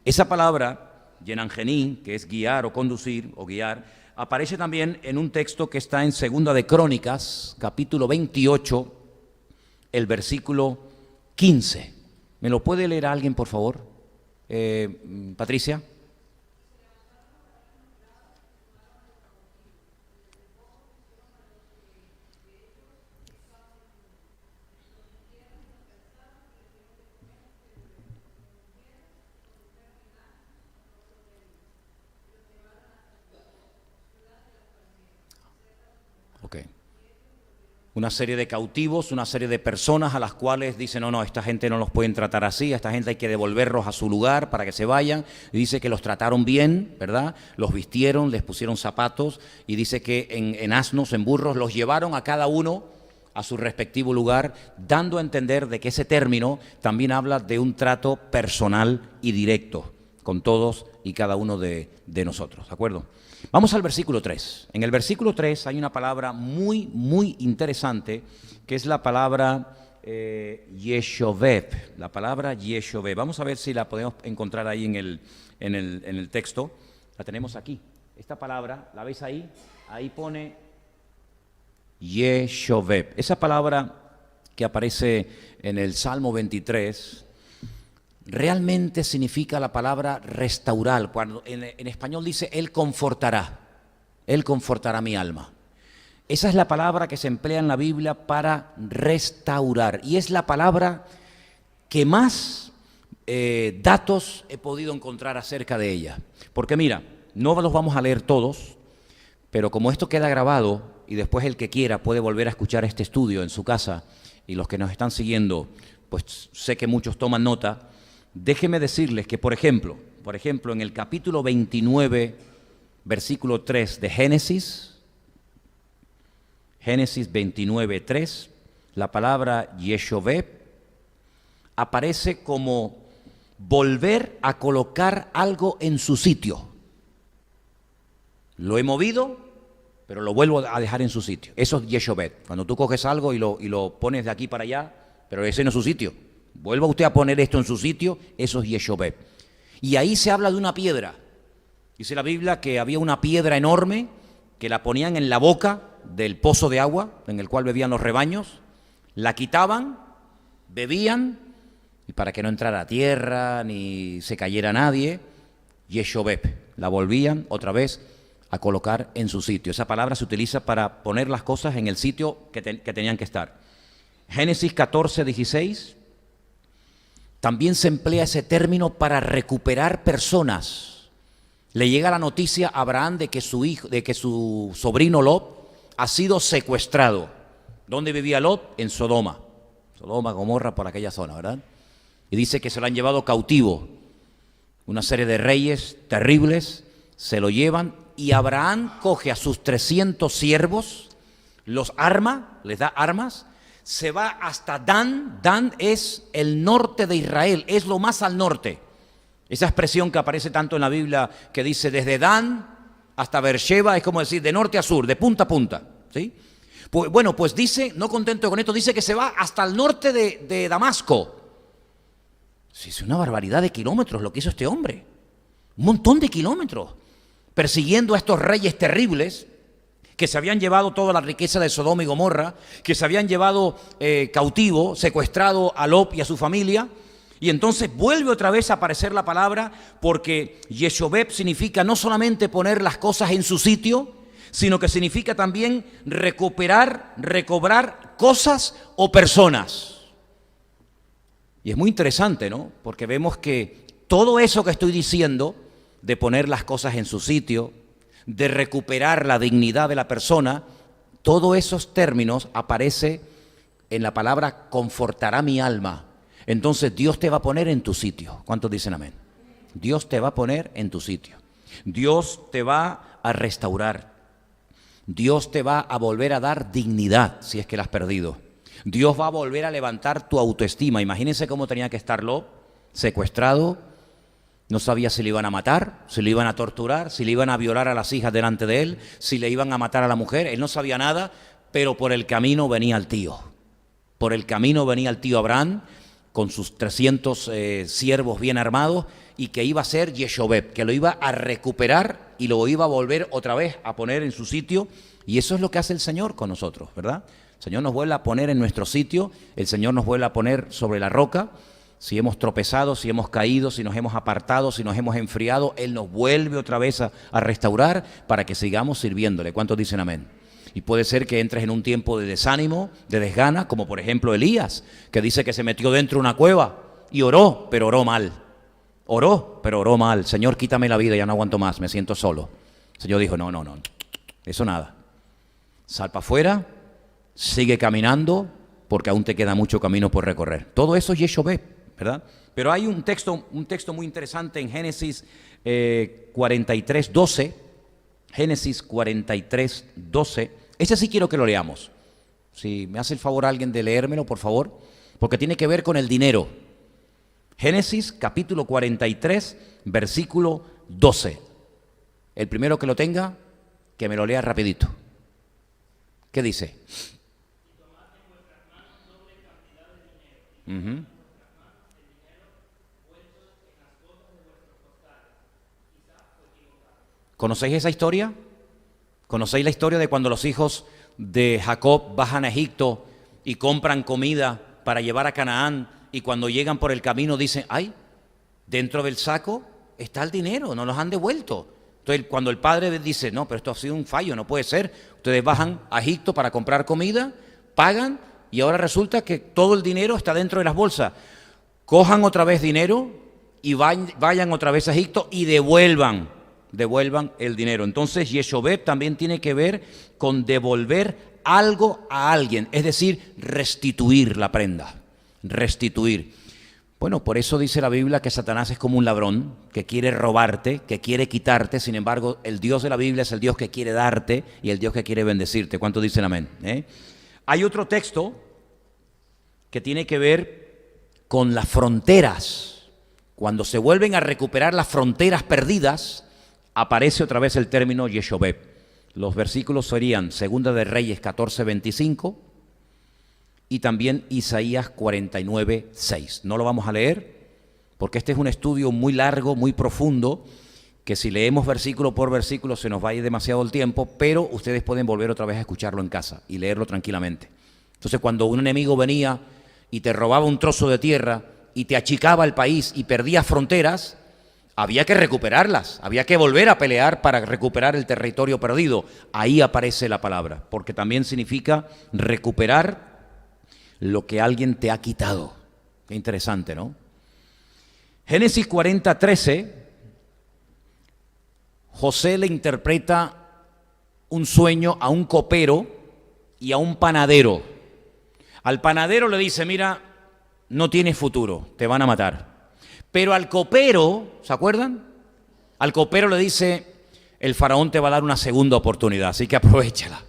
Esa palabra, yenangení, que es guiar o conducir o guiar, aparece también en un texto que está en Segunda de Crónicas, capítulo 28, el versículo 15. ¿Me lo puede leer alguien, por favor? Patricia. Okay. Una serie de cautivos, una serie de personas a las cuales dicen, no, esta gente no los pueden tratar así, a esta gente hay que devolverlos a su lugar para que se vayan. Y dice que los trataron bien, ¿verdad? Los vistieron, les pusieron zapatos y dice que en asnos, en burros, los llevaron a cada uno a su respectivo lugar, dando a entender de que ese término también habla de un trato personal y directo con todos y cada uno de nosotros, ¿de acuerdo? Vamos al versículo 3. En el versículo 3 hay una palabra muy, muy interesante, que es la palabra Yeshoveb. La palabra Yeshoveb. Vamos a ver si la podemos encontrar ahí en el texto. La tenemos aquí. Esta palabra, ¿la veis ahí? Ahí pone Yeshoveb. Esa palabra que aparece en el Salmo 23... realmente significa la palabra restaurar. Cuando en español dice, Él confortará mi alma. Esa es la palabra que se emplea en la Biblia para restaurar. Y es la palabra que más datos he podido encontrar acerca de ella. Porque mira, no los vamos a leer todos, pero como esto queda grabado y después el que quiera puede volver a escuchar este estudio en su casa, y los que nos están siguiendo, pues sé que muchos toman nota. Déjenme decirles que, por ejemplo, en el capítulo 29, versículo 3 de Génesis 29, 3, la palabra Yeshoveb aparece como volver a colocar algo en su sitio. Lo he movido, pero lo vuelvo a dejar en su sitio. Eso es Yeshoveb. Cuando tú coges algo y lo pones de aquí para allá, pero ese no es su sitio. Vuelva usted a poner esto en su sitio, eso es Yeshoveb. Y ahí se habla de una piedra. Dice la Biblia que había una piedra enorme que la ponían en la boca del pozo de agua en el cual bebían los rebaños, la quitaban, bebían, y para que no entrara tierra ni se cayera nadie, Yeshoveb, la volvían otra vez a colocar en su sitio. Esa palabra se utiliza para poner las cosas en el sitio que tenían que estar. Génesis 14, 16... también se emplea ese término para recuperar personas. Le llega la noticia a Abraham de que su sobrino Lot ha sido secuestrado. ¿Dónde vivía Lot? En Sodoma. Sodoma, Gomorra, por aquella zona, ¿verdad? Y dice que se lo han llevado cautivo. Una serie de reyes terribles se lo llevan y Abraham coge a sus 300 siervos, los arma, les da armas, se va hasta Dan. Dan es el norte de Israel, es lo más al norte. Esa expresión que aparece tanto en la Biblia que dice desde Dan hasta Beersheba, es como decir de norte a sur, de punta a punta, ¿sí? Pues dice, no contento con esto, dice que se va hasta el norte de Damasco. Sí, es una barbaridad de kilómetros lo que hizo este hombre. Un montón de kilómetros. Persiguiendo a estos reyes terribles que se habían llevado toda la riqueza de Sodoma y Gomorra, que se habían llevado cautivo, secuestrado a Lot y a su familia. Y entonces vuelve otra vez a aparecer la palabra, porque Yeshobeb significa no solamente poner las cosas en su sitio, sino que significa también recuperar, recobrar cosas o personas. Y es muy interesante, ¿no? Porque vemos que todo eso que estoy diciendo, de poner las cosas en su sitio, de recuperar la dignidad de la persona, todos esos términos aparece en la palabra confortará mi alma. Entonces Dios te va a poner en tu sitio. ¿Cuántos dicen amén? Dios te va a poner en tu sitio. Dios te va a restaurar. Dios te va a volver a dar dignidad si es que la has perdido. Dios va a volver a levantar tu autoestima. Imagínense cómo tenía que estar Lot, secuestrado. No sabía si le iban a matar, si le iban a torturar, si le iban a violar a las hijas delante de él, si le iban a matar a la mujer. Él no sabía nada, pero por el camino venía el tío. Por el camino venía el tío Abraham con sus 300 siervos bien armados, y que iba a ser Yeshobeb, que lo iba a recuperar y lo iba a volver otra vez a poner en su sitio. Y eso es lo que hace el Señor con nosotros, ¿verdad? El Señor nos vuelve a poner en nuestro sitio, el Señor nos vuelve a poner sobre la roca. Si hemos tropezado, si hemos caído, si nos hemos apartado, si nos hemos enfriado, Él nos vuelve otra vez a restaurar para que sigamos sirviéndole. ¿Cuántos dicen amén? Y puede ser que entres en un tiempo de desánimo, de desgana, como por ejemplo Elías, que dice que se metió dentro de una cueva y oró, pero oró mal. Oró, pero oró mal. Señor, quítame la vida, ya no aguanto más, me siento solo. El Señor dijo, no, eso nada. Sal para afuera, sigue caminando, porque aún te queda mucho camino por recorrer. Todo eso es Yeshobeb, ¿verdad? Pero hay un texto muy interesante en Génesis 43:12. Génesis 43:12. Ese sí quiero que lo leamos. Si me hace el favor alguien de leérmelo, por favor, porque tiene que ver con el dinero. Génesis capítulo 43, versículo 12. El primero que lo tenga, que me lo lea rapidito. ¿Qué dice? ¿Conocéis esa historia? ¿Conocéis la historia de cuando los hijos de Jacob bajan a Egipto y compran comida para llevar a Canaán, y cuando llegan por el camino dicen, ay, dentro del saco está el dinero, no los han devuelto? Entonces cuando el padre dice, no, pero esto ha sido un fallo, no puede ser. Ustedes bajan a Egipto para comprar comida, pagan, y ahora resulta que todo el dinero está dentro de las bolsas. Cojan otra vez dinero y vayan otra vez a Egipto y devuelvan el dinero. Entonces Yeshobeb también tiene que ver con devolver algo a alguien, es decir, restituir la prenda, restituir. Bueno, por eso dice la Biblia que Satanás es como un ladrón que quiere robarte, que quiere quitarte. Sin embargo, el Dios de la Biblia es el Dios que quiere darte y el Dios que quiere bendecirte. ¿Cuántos dicen amén? Hay otro texto que tiene que ver con las fronteras. Cuando se vuelven a recuperar las fronteras perdidas, aparece otra vez el término Yeshobeb. Los versículos serían Segunda de Reyes 14:25 y también Isaías 49:6. No lo vamos a leer porque este es un estudio muy largo, muy profundo, que si leemos versículo por versículo se nos va a ir demasiado el tiempo, pero ustedes pueden volver otra vez a escucharlo en casa y leerlo tranquilamente. Entonces, cuando un enemigo venía y te robaba un trozo de tierra y te achicaba el país y perdías fronteras, había que recuperarlas, había que volver a pelear para recuperar el territorio perdido. Ahí aparece la palabra, porque también significa recuperar lo que alguien te ha quitado. Qué interesante, ¿no? Génesis 40:13, José le interpreta un sueño a un copero y a un panadero. Al panadero le dice, mira, no tienes futuro, te van a matar. Pero al copero, ¿se acuerdan? Al copero le dice, el faraón te va a dar una segunda oportunidad, así que aprovéchala.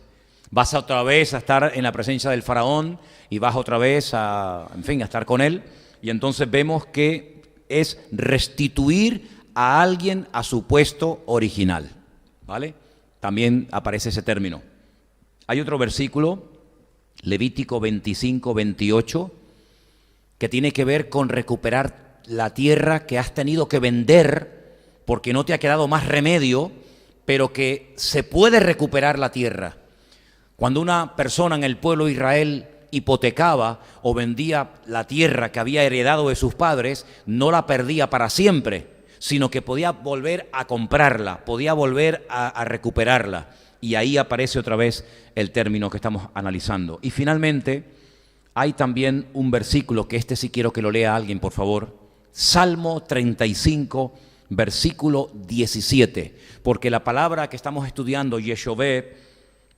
Vas otra vez a estar en la presencia del faraón y vas otra vez a estar con él. Y entonces vemos que es restituir a alguien a su puesto original, ¿vale? También aparece ese término. Hay otro versículo, Levítico 25, 28, que tiene que ver con recuperar la tierra que has tenido que vender porque no te ha quedado más remedio, pero que se puede recuperar la tierra. Cuando una persona en el pueblo de Israel hipotecaba o vendía la tierra que había heredado de sus padres, no la perdía para siempre, sino que podía volver a comprarla, podía volver a recuperarla. Y ahí aparece otra vez el término que estamos analizando. Y finalmente, hay también un versículo, que sí quiero que lo lea alguien, por favor. Salmo 35, versículo 17. Porque la palabra que estamos estudiando, Yeshové,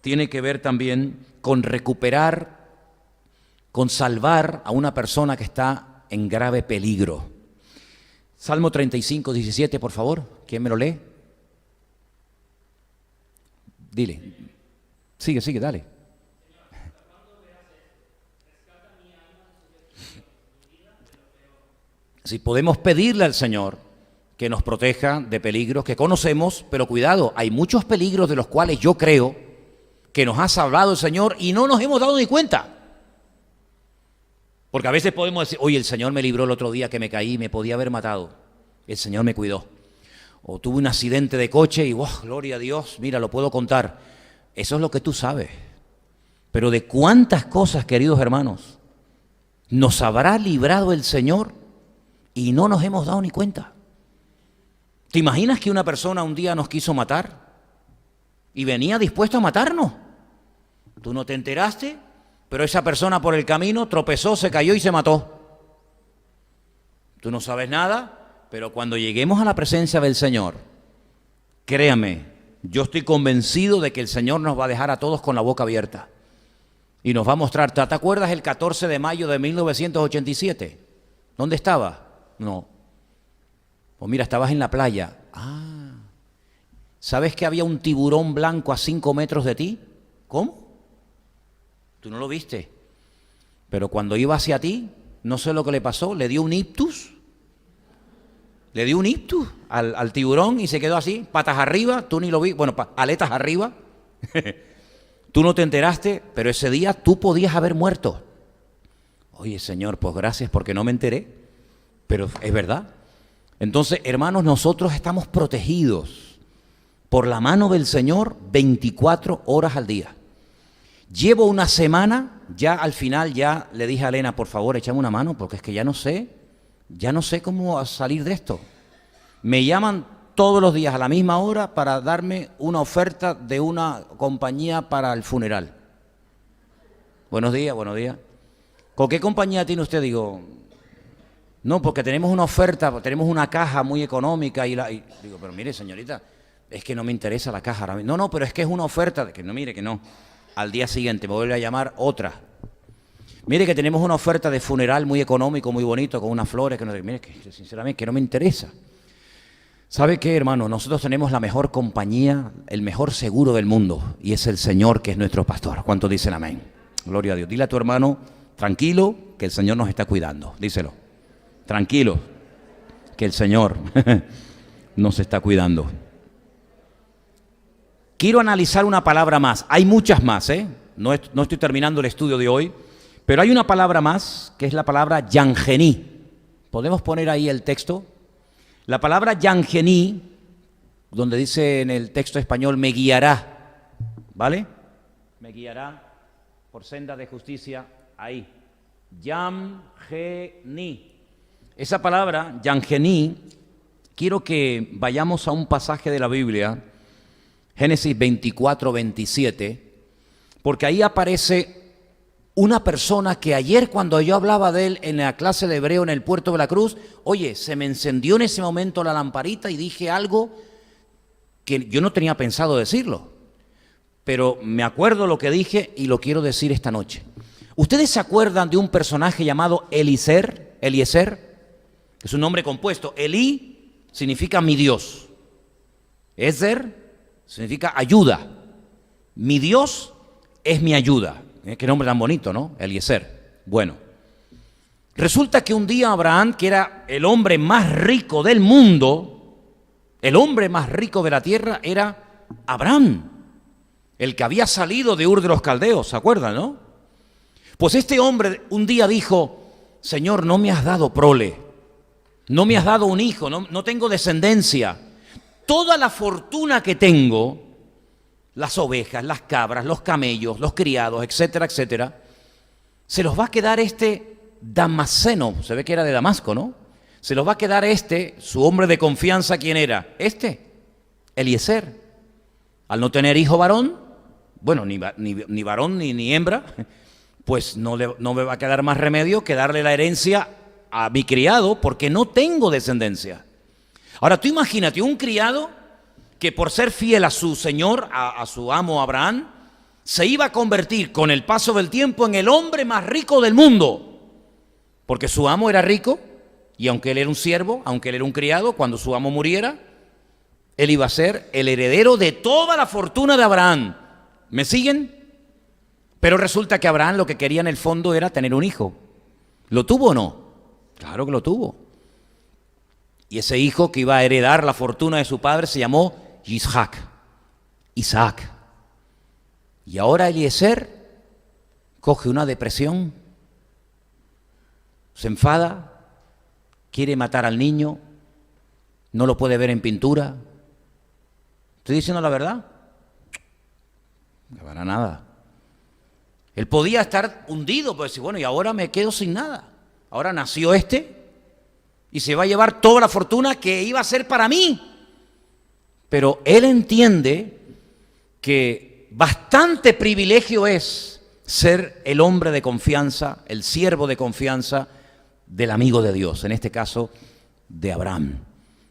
tiene que ver también con recuperar, con salvar a una persona que está en grave peligro. Salmo 35, 17, por favor. ¿Quién me lo lee? Dile. Sigue, dale. Si podemos pedirle al Señor que nos proteja de peligros que conocemos, pero cuidado, hay muchos peligros de los cuales yo creo que nos ha salvado el Señor y no nos hemos dado ni cuenta. Porque a veces podemos decir, oye, el Señor me libró el otro día que me caí, me podía haber matado. El Señor me cuidó. O tuve un accidente de coche y, gloria a Dios, mira, lo puedo contar. Eso es lo que tú sabes. Pero de cuántas cosas, queridos hermanos, nos habrá librado el Señor y no nos hemos dado ni cuenta. ¿Te imaginas que una persona un día nos quiso matar y venía dispuesto a matarnos? Tú no te enteraste, pero esa persona por el camino tropezó, se cayó y se mató. Tú no sabes nada, pero cuando lleguemos a la presencia del Señor, créame, yo estoy convencido de que el Señor nos va a dejar a todos con la boca abierta y nos va a mostrar. ¿Te acuerdas el 14 de mayo de 1987? ¿Dónde estaba? No. Pues mira, estabas en la playa. ¿Sabes que había un tiburón blanco a 5 metros de ti? ¿Cómo? Tú no lo viste. Pero cuando iba hacia ti, no sé lo que le pasó, le dio un ictus. Le dio un ictus al tiburón y se quedó así, patas arriba, tú ni lo vi, bueno, aletas arriba. Tú no te enteraste, pero ese día tú podías haber muerto. Oye, Señor, pues gracias porque no me enteré, pero es verdad. Entonces, hermanos, nosotros estamos protegidos por la mano del Señor 24 horas al día. Llevo una semana, ya al final ya le dije a Elena, por favor, échame una mano, porque es que ya no sé cómo salir de esto. Me llaman todos los días a la misma hora para darme una oferta de una compañía para el funeral. Buenos días. ¿Con qué compañía tiene usted? Digo, no, porque tenemos una oferta, tenemos una caja muy económica y digo, pero mire, señorita, es que no me interesa la caja ahora mismo. No, pero es que es una oferta, que no, mire que no. Al día siguiente me vuelve a llamar otra. Mire que tenemos una oferta de funeral muy económico, muy bonito, con unas flores, que no, mire que sinceramente que no me interesa. ¿Sabe qué, hermano? Nosotros tenemos la mejor compañía, el mejor seguro del mundo, y es el Señor que es nuestro pastor. ¿Cuántos dicen amén? Gloria a Dios. Dile a tu hermano, tranquilo, que el Señor nos está cuidando. Díselo. Tranquilo, que el Señor nos está cuidando. Quiero analizar una palabra más. Hay muchas más, ¿eh? No estoy terminando el estudio de hoy, pero hay una palabra más, que es la palabra Yangení. ¿Podemos poner ahí el texto? La palabra Yangení, donde dice en el texto español, me guiará, ¿vale? Me guiará por senda de justicia, ahí. Yangení. Esa palabra, Yangení, quiero que vayamos a un pasaje de la Biblia, Génesis 24, 27, porque ahí aparece una persona que ayer cuando yo hablaba de él en la clase de hebreo en el puerto de la Cruz, oye, se me encendió en ese momento la lamparita y dije algo que yo no tenía pensado decirlo, pero me acuerdo lo que dije y lo quiero decir esta noche. ¿Ustedes se acuerdan de un personaje llamado Eliezer? Es un nombre compuesto. Elí significa mi Dios. Ezer significa ayuda. Mi Dios es mi ayuda. Qué nombre tan bonito, ¿no? Eliezer. Bueno, resulta que un día Abraham, que era el hombre más rico del mundo, el hombre más rico de la tierra era Abraham, el que había salido de Ur de los Caldeos, ¿se acuerdan, no? Pues este hombre un día dijo: Señor, no me has dado prole, no me has dado un hijo, no tengo descendencia. Toda la fortuna que tengo, las ovejas, las cabras, los camellos, los criados, etcétera, etcétera, se los va a quedar este Damaseno, se ve que era de Damasco, ¿no? Se los va a quedar su hombre de confianza. ¿Quién era? Eliezer. Al no tener hijo varón, bueno, ni varón ni hembra, pues no me va a quedar más remedio que darle la herencia a mi criado, porque no tengo descendencia. Ahora tú imagínate un criado que por ser fiel a su señor, a su amo Abraham, se iba a convertir con el paso del tiempo en el hombre más rico del mundo, porque su amo era rico, y aunque él era un siervo, aunque él era un criado, cuando su amo muriera, él iba a ser el heredero de toda la fortuna de Abraham. ¿Me siguen? Pero resulta que Abraham lo que quería en el fondo era tener un hijo. ¿Lo tuvo o no? Claro que lo tuvo. Y ese hijo que iba a heredar la fortuna de su padre se llamó Isaac. Y ahora Eliezer coge una depresión, se enfada, quiere matar al niño, no lo puede ver en pintura. ¿Estoy diciendo la verdad? No para nada. Él podía estar hundido, pues decir, bueno, y ahora me quedo sin nada. Ahora nació y se va a llevar toda la fortuna que iba a ser para mí. Pero él entiende que bastante privilegio es ser el hombre de confianza, el siervo de confianza del amigo de Dios, en este caso de Abraham.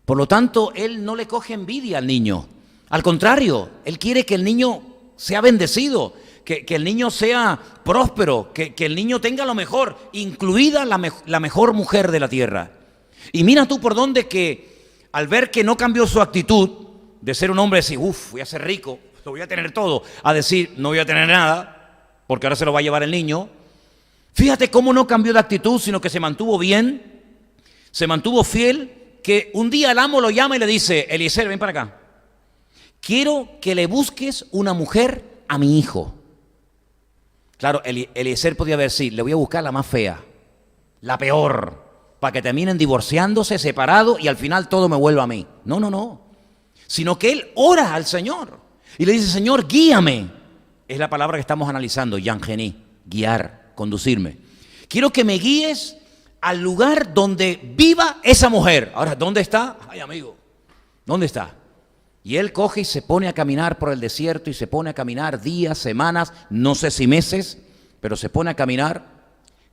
Por lo tanto, él no le coge envidia al niño. Al contrario, él quiere que el niño sea bendecido, que el niño sea próspero, que el niño tenga lo mejor, incluida la mejor mujer de la tierra. Y mira tú por dónde que al ver que no cambió su actitud de ser un hombre de decir, voy a ser rico, lo voy a tener todo, a decir, no voy a tener nada, porque ahora se lo va a llevar el niño. Fíjate cómo no cambió de actitud, sino que se mantuvo bien, se mantuvo fiel, que un día el amo lo llama y le dice, Eliezer, ven para acá. Quiero que le busques una mujer a mi hijo. Claro, Eliezer podía decir, le voy a buscar la más fea, la peor, para que terminen divorciándose, separados y al final todo me vuelva a mí. No. Sino que él ora al Señor y le dice, Señor, guíame. Es la palabra que estamos analizando, Yangení, guiar, conducirme. Quiero que me guíes al lugar donde viva esa mujer. Ahora, ¿dónde está? Ay, amigo, ¿dónde está? Y él coge y se pone a caminar por el desierto y se pone a caminar días, semanas, no sé si meses, pero se pone a caminar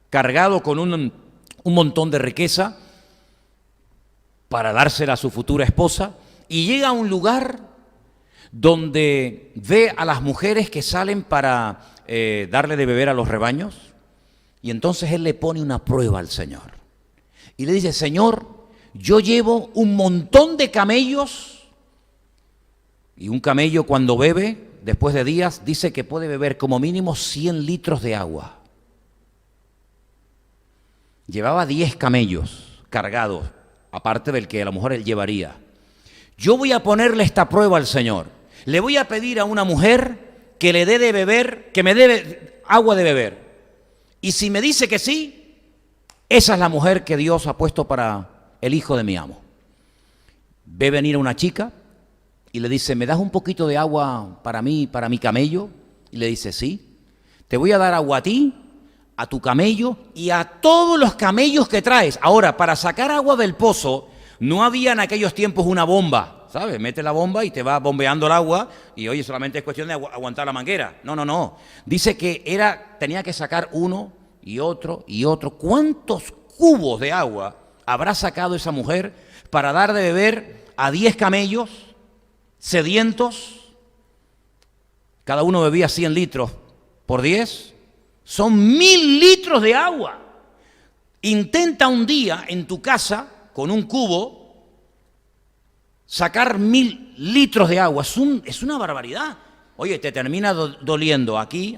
cargado con un montón de riqueza para dársela a su futura esposa, y llega a un lugar donde ve a las mujeres que salen para darle de beber a los rebaños, y entonces él le pone una prueba al Señor y le dice, Señor, yo llevo un montón de camellos, y un camello cuando bebe, después de días, dice que puede beber como mínimo 100 litros de agua. Llevaba 10 camellos cargados, aparte del que a lo mejor él llevaría. Yo voy a ponerle esta prueba al Señor. Le voy a pedir a una mujer que le dé de beber, que me dé agua de beber. Y si me dice que sí, esa es la mujer que Dios ha puesto para el hijo de mi amo. Ve venir a una chica y le dice, ¿me das un poquito de agua para mí, para mi camello? Y le dice, sí. Te voy a dar agua a ti, a tu camello y a todos los camellos que traes. Ahora, para sacar agua del pozo, no había en aquellos tiempos una bomba, ¿sabes? Mete la bomba y te va bombeando el agua y oye, solamente es cuestión de aguantar la manguera. No. Dice que tenía que sacar uno y otro y otro. ¿Cuántos cubos de agua habrá sacado esa mujer para dar de beber a 10 camellos sedientos? Cada uno bebía 100 litros por 10, Son 1000 litros de agua. Intenta un día en tu casa, con un cubo, sacar 1000 litros de agua. Es una barbaridad. Oye, te termina doliendo aquí,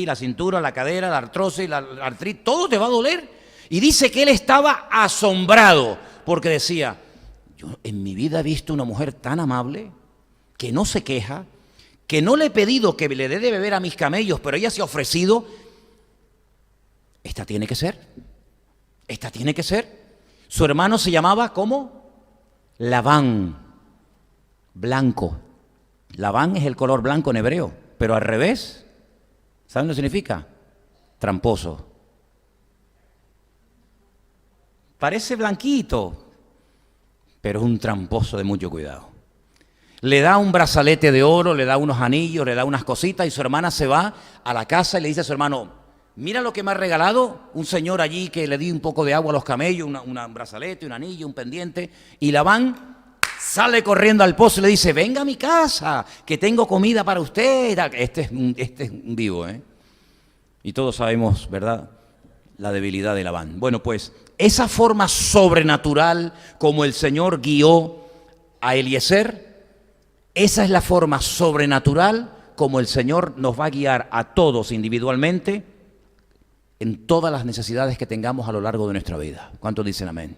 la cintura, la cadera, la artrosis, la artritis, todo te va a doler. Y dice que él estaba asombrado, porque decía, yo en mi vida he visto una mujer tan amable, que no se queja, que no le he pedido que le dé de beber a mis camellos, pero ella se ha ofrecido. Esta tiene que ser. Su hermano se llamaba, ¿cómo? Labán, blanco. Labán es el color blanco en hebreo, pero al revés, ¿saben lo que significa? Tramposo. Parece blanquito, pero es un tramposo de mucho cuidado. Le da un brazalete de oro, le da unos anillos, le da unas cositas y su hermana se va a la casa y le dice a su hermano, mira lo que me ha regalado un señor allí que le di un poco de agua a los camellos, un brazalete, un anillo, un pendiente. Y Labán sale corriendo al pozo y le dice, venga a mi casa, que tengo comida para usted. Este es un vivo, ¿eh? Y todos sabemos, ¿verdad?, la debilidad de Labán. Bueno, pues esa forma sobrenatural como el Señor guió a Eliezer, esa es la forma sobrenatural como el Señor nos va a guiar a todos individualmente en todas las necesidades que tengamos a lo largo de nuestra vida. ¿Cuántos dicen amén?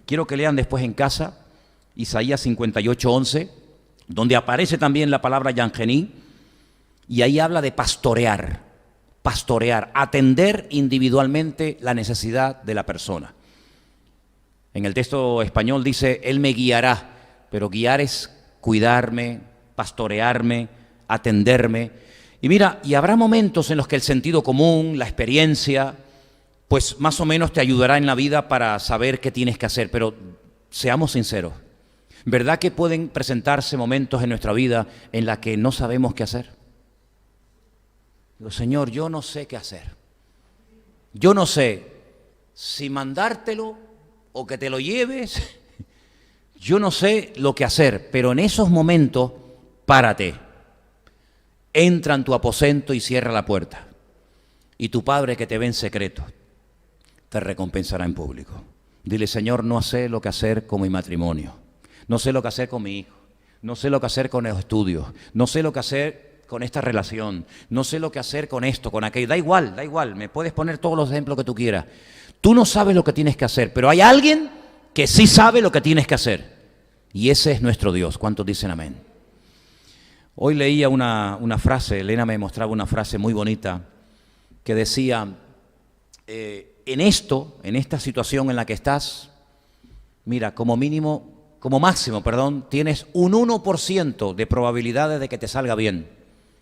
Quiero que lean después en casa Isaías 58:11, donde aparece también la palabra Yangení, y ahí habla de pastorear, atender individualmente la necesidad de la persona. En el texto español dice, Él me guiará, pero guiar es cuidarme, pastorearme, atenderme. Y mira, y habrá momentos en los que el sentido común, la experiencia, pues más o menos te ayudará en la vida para saber qué tienes que hacer, pero seamos sinceros. ¿Verdad que pueden presentarse momentos en nuestra vida en los que no sabemos qué hacer? Digo, Señor, yo no sé qué hacer. Yo no sé si mandártelo o que te lo lleves. Yo no sé lo que hacer, pero en esos momentos, párate. Entra en tu aposento y cierra la puerta. Y tu Padre que te ve en secreto, te recompensará en público. Dile, Señor, no sé lo que hacer con mi matrimonio. No sé lo que hacer con mi hijo, no sé lo que hacer con los estudios, no sé lo que hacer con esta relación, no sé lo que hacer con esto, con aquello. Da igual, me puedes poner todos los ejemplos que tú quieras. Tú no sabes lo que tienes que hacer, pero hay alguien que sí sabe lo que tienes que hacer. Y ese es nuestro Dios. ¿Cuántos dicen amén? Hoy leía una frase, Elena me mostraba una frase muy bonita que decía, en esta situación en la que estás, mira, como máximo, tienes un 1% de probabilidades de que te salga bien.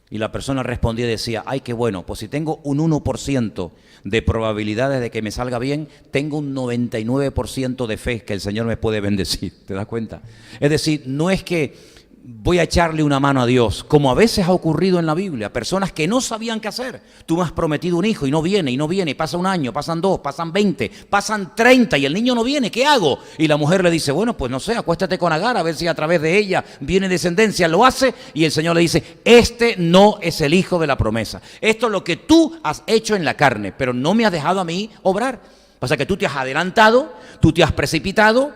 Y la persona respondía y decía, ay, qué bueno, pues si tengo un 1% de probabilidades de que me salga bien, tengo un 99% de fe que el Señor me puede bendecir. ¿Te das cuenta? Es decir, no es que voy a echarle una mano a Dios, como a veces ha ocurrido en la Biblia, personas que no sabían qué hacer. Tú me has prometido un hijo y no viene, pasa un año, pasan 2, pasan 20, pasan 30 y el niño no viene, ¿qué hago? Y la mujer le dice, bueno, pues no sé, acuéstate con Agar a ver si a través de ella viene descendencia, lo hace y el Señor le dice, este no es el hijo de la promesa, esto es lo que tú has hecho en la carne, pero no me has dejado a mí obrar. Pasa que tú te has adelantado, tú te has precipitado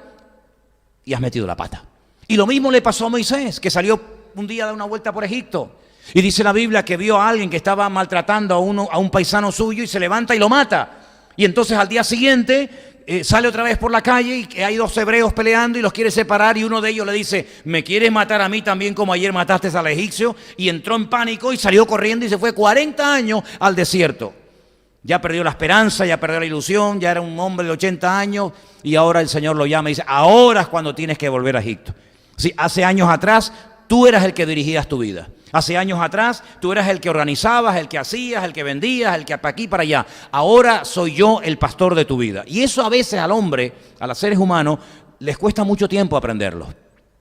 y has metido la pata. Y lo mismo le pasó a Moisés, que salió un día a dar una vuelta por Egipto. Y dice la Biblia que vio a alguien que estaba maltratando a un paisano suyo y se levanta y lo mata. Y entonces al día siguiente sale otra vez por la calle y hay 2 hebreos peleando y los quiere separar y uno de ellos le dice, ¿me quieres matar a mí también como ayer mataste al egipcio? Y entró en pánico y salió corriendo y se fue 40 años al desierto. Ya perdió la esperanza, ya perdió la ilusión, ya era un hombre de 80 años y ahora el Señor lo llama y dice, ahora es cuando tienes que volver a Egipto. Sí, hace años atrás tú eras el que dirigías tu vida. Hace años atrás tú eras el que organizabas, el que hacías, el que vendías, el que para aquí para allá. Ahora soy yo el pastor de tu vida. Y eso a veces al hombre, a los seres humanos, les cuesta mucho tiempo aprenderlo.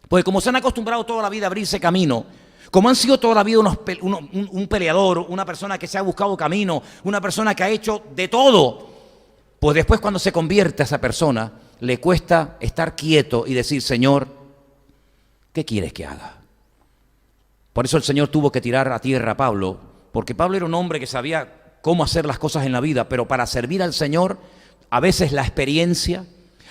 Porque como se han acostumbrado toda la vida a abrirse camino, como han sido toda la vida un peleador, una persona que se ha buscado camino, una persona que ha hecho de todo, pues después cuando se convierte a esa persona, le cuesta estar quieto y decir, Señor, ¿qué quieres que haga? Por eso el Señor tuvo que tirar a tierra a Pablo, porque Pablo era un hombre que sabía cómo hacer las cosas en la vida, pero para servir al Señor, a veces la experiencia,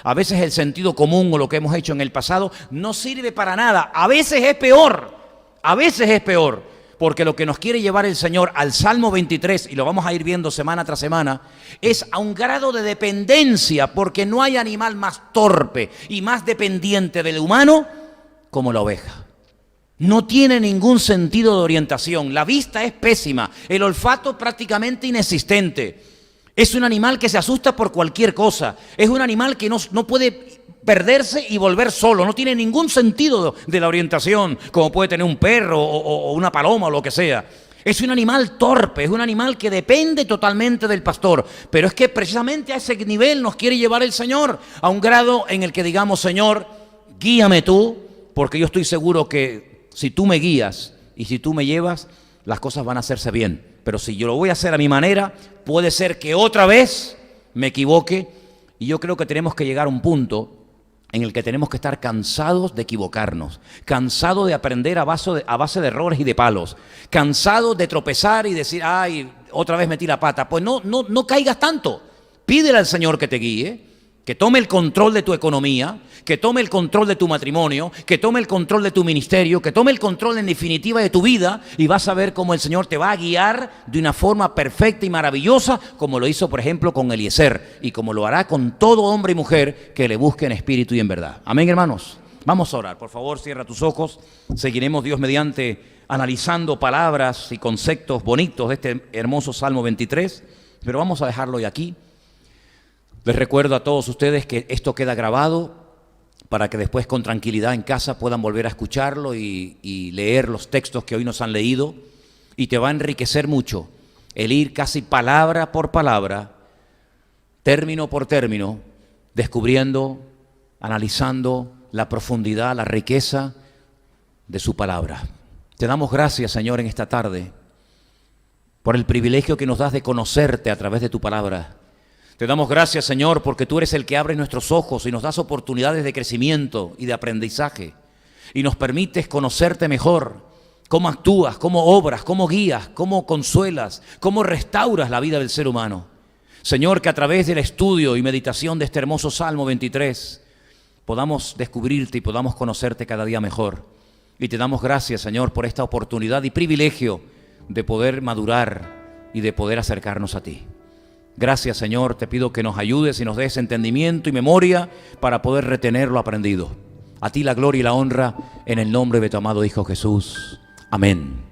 a veces el sentido común o lo que hemos hecho en el pasado no sirve para nada. A veces es peor, porque lo que nos quiere llevar el Señor al Salmo 23, y lo vamos a ir viendo semana tras semana, es a un grado de dependencia, porque no hay animal más torpe y más dependiente del humano como la oveja. No tiene ningún sentido de orientación, la vista es pésima, el olfato prácticamente inexistente. Es un animal que se asusta por cualquier cosa, es un animal que no puede perderse y volver solo, no tiene ningún sentido de la orientación, como puede tener un perro o una paloma o lo que sea. Es un animal torpe, es un animal que depende totalmente del pastor, pero es que precisamente a ese nivel nos quiere llevar el Señor, a un grado en el que digamos, Señor, guíame tú, porque yo estoy seguro que si tú me guías y si tú me llevas, las cosas van a hacerse bien. Pero si yo lo voy a hacer a mi manera, puede ser que otra vez me equivoque. Y yo creo que tenemos que llegar a un punto en el que tenemos que estar cansados de equivocarnos, cansados de aprender a base de errores y de palos, cansados de tropezar y decir, ay, otra vez metí la pata. Pues no caigas tanto. Pídele al Señor que te guíe, que tome el control de tu economía, que tome el control de tu matrimonio, que tome el control de tu ministerio, que tome el control en definitiva de tu vida, y vas a ver cómo el Señor te va a guiar de una forma perfecta y maravillosa, como lo hizo por ejemplo con Eliezer, y como lo hará con todo hombre y mujer que le busque en espíritu y en verdad. Amén, hermanos. Vamos a orar. Por favor, cierra tus ojos. Seguiremos, Dios mediante, analizando palabras y conceptos bonitos de este hermoso Salmo 23, pero vamos a dejarlo hoy aquí. Les recuerdo a todos ustedes que esto queda grabado para que después con tranquilidad en casa puedan volver a escucharlo y leer los textos que hoy nos han leído, y te va a enriquecer mucho el ir casi palabra por palabra, término por término, descubriendo, analizando la profundidad, la riqueza de su palabra. Te damos gracias, Señor, en esta tarde por el privilegio que nos das de conocerte a través de tu palabra. Te damos gracias, Señor, porque tú eres el que abre nuestros ojos y nos das oportunidades de crecimiento y de aprendizaje, y nos permites conocerte mejor, cómo actúas, cómo obras, cómo guías, cómo consuelas, cómo restauras la vida del ser humano. Señor, que a través del estudio y meditación de este hermoso Salmo 23 podamos descubrirte y podamos conocerte cada día mejor. Y te damos gracias, Señor, por esta oportunidad y privilegio de poder madurar y de poder acercarnos a ti. Gracias, Señor, te pido que nos ayudes y nos des entendimiento y memoria para poder retener lo aprendido. A ti la gloria y la honra en el nombre de tu amado Hijo Jesús. Amén.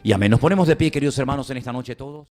Y amén. Nos ponemos de pie, queridos hermanos, en esta noche todos.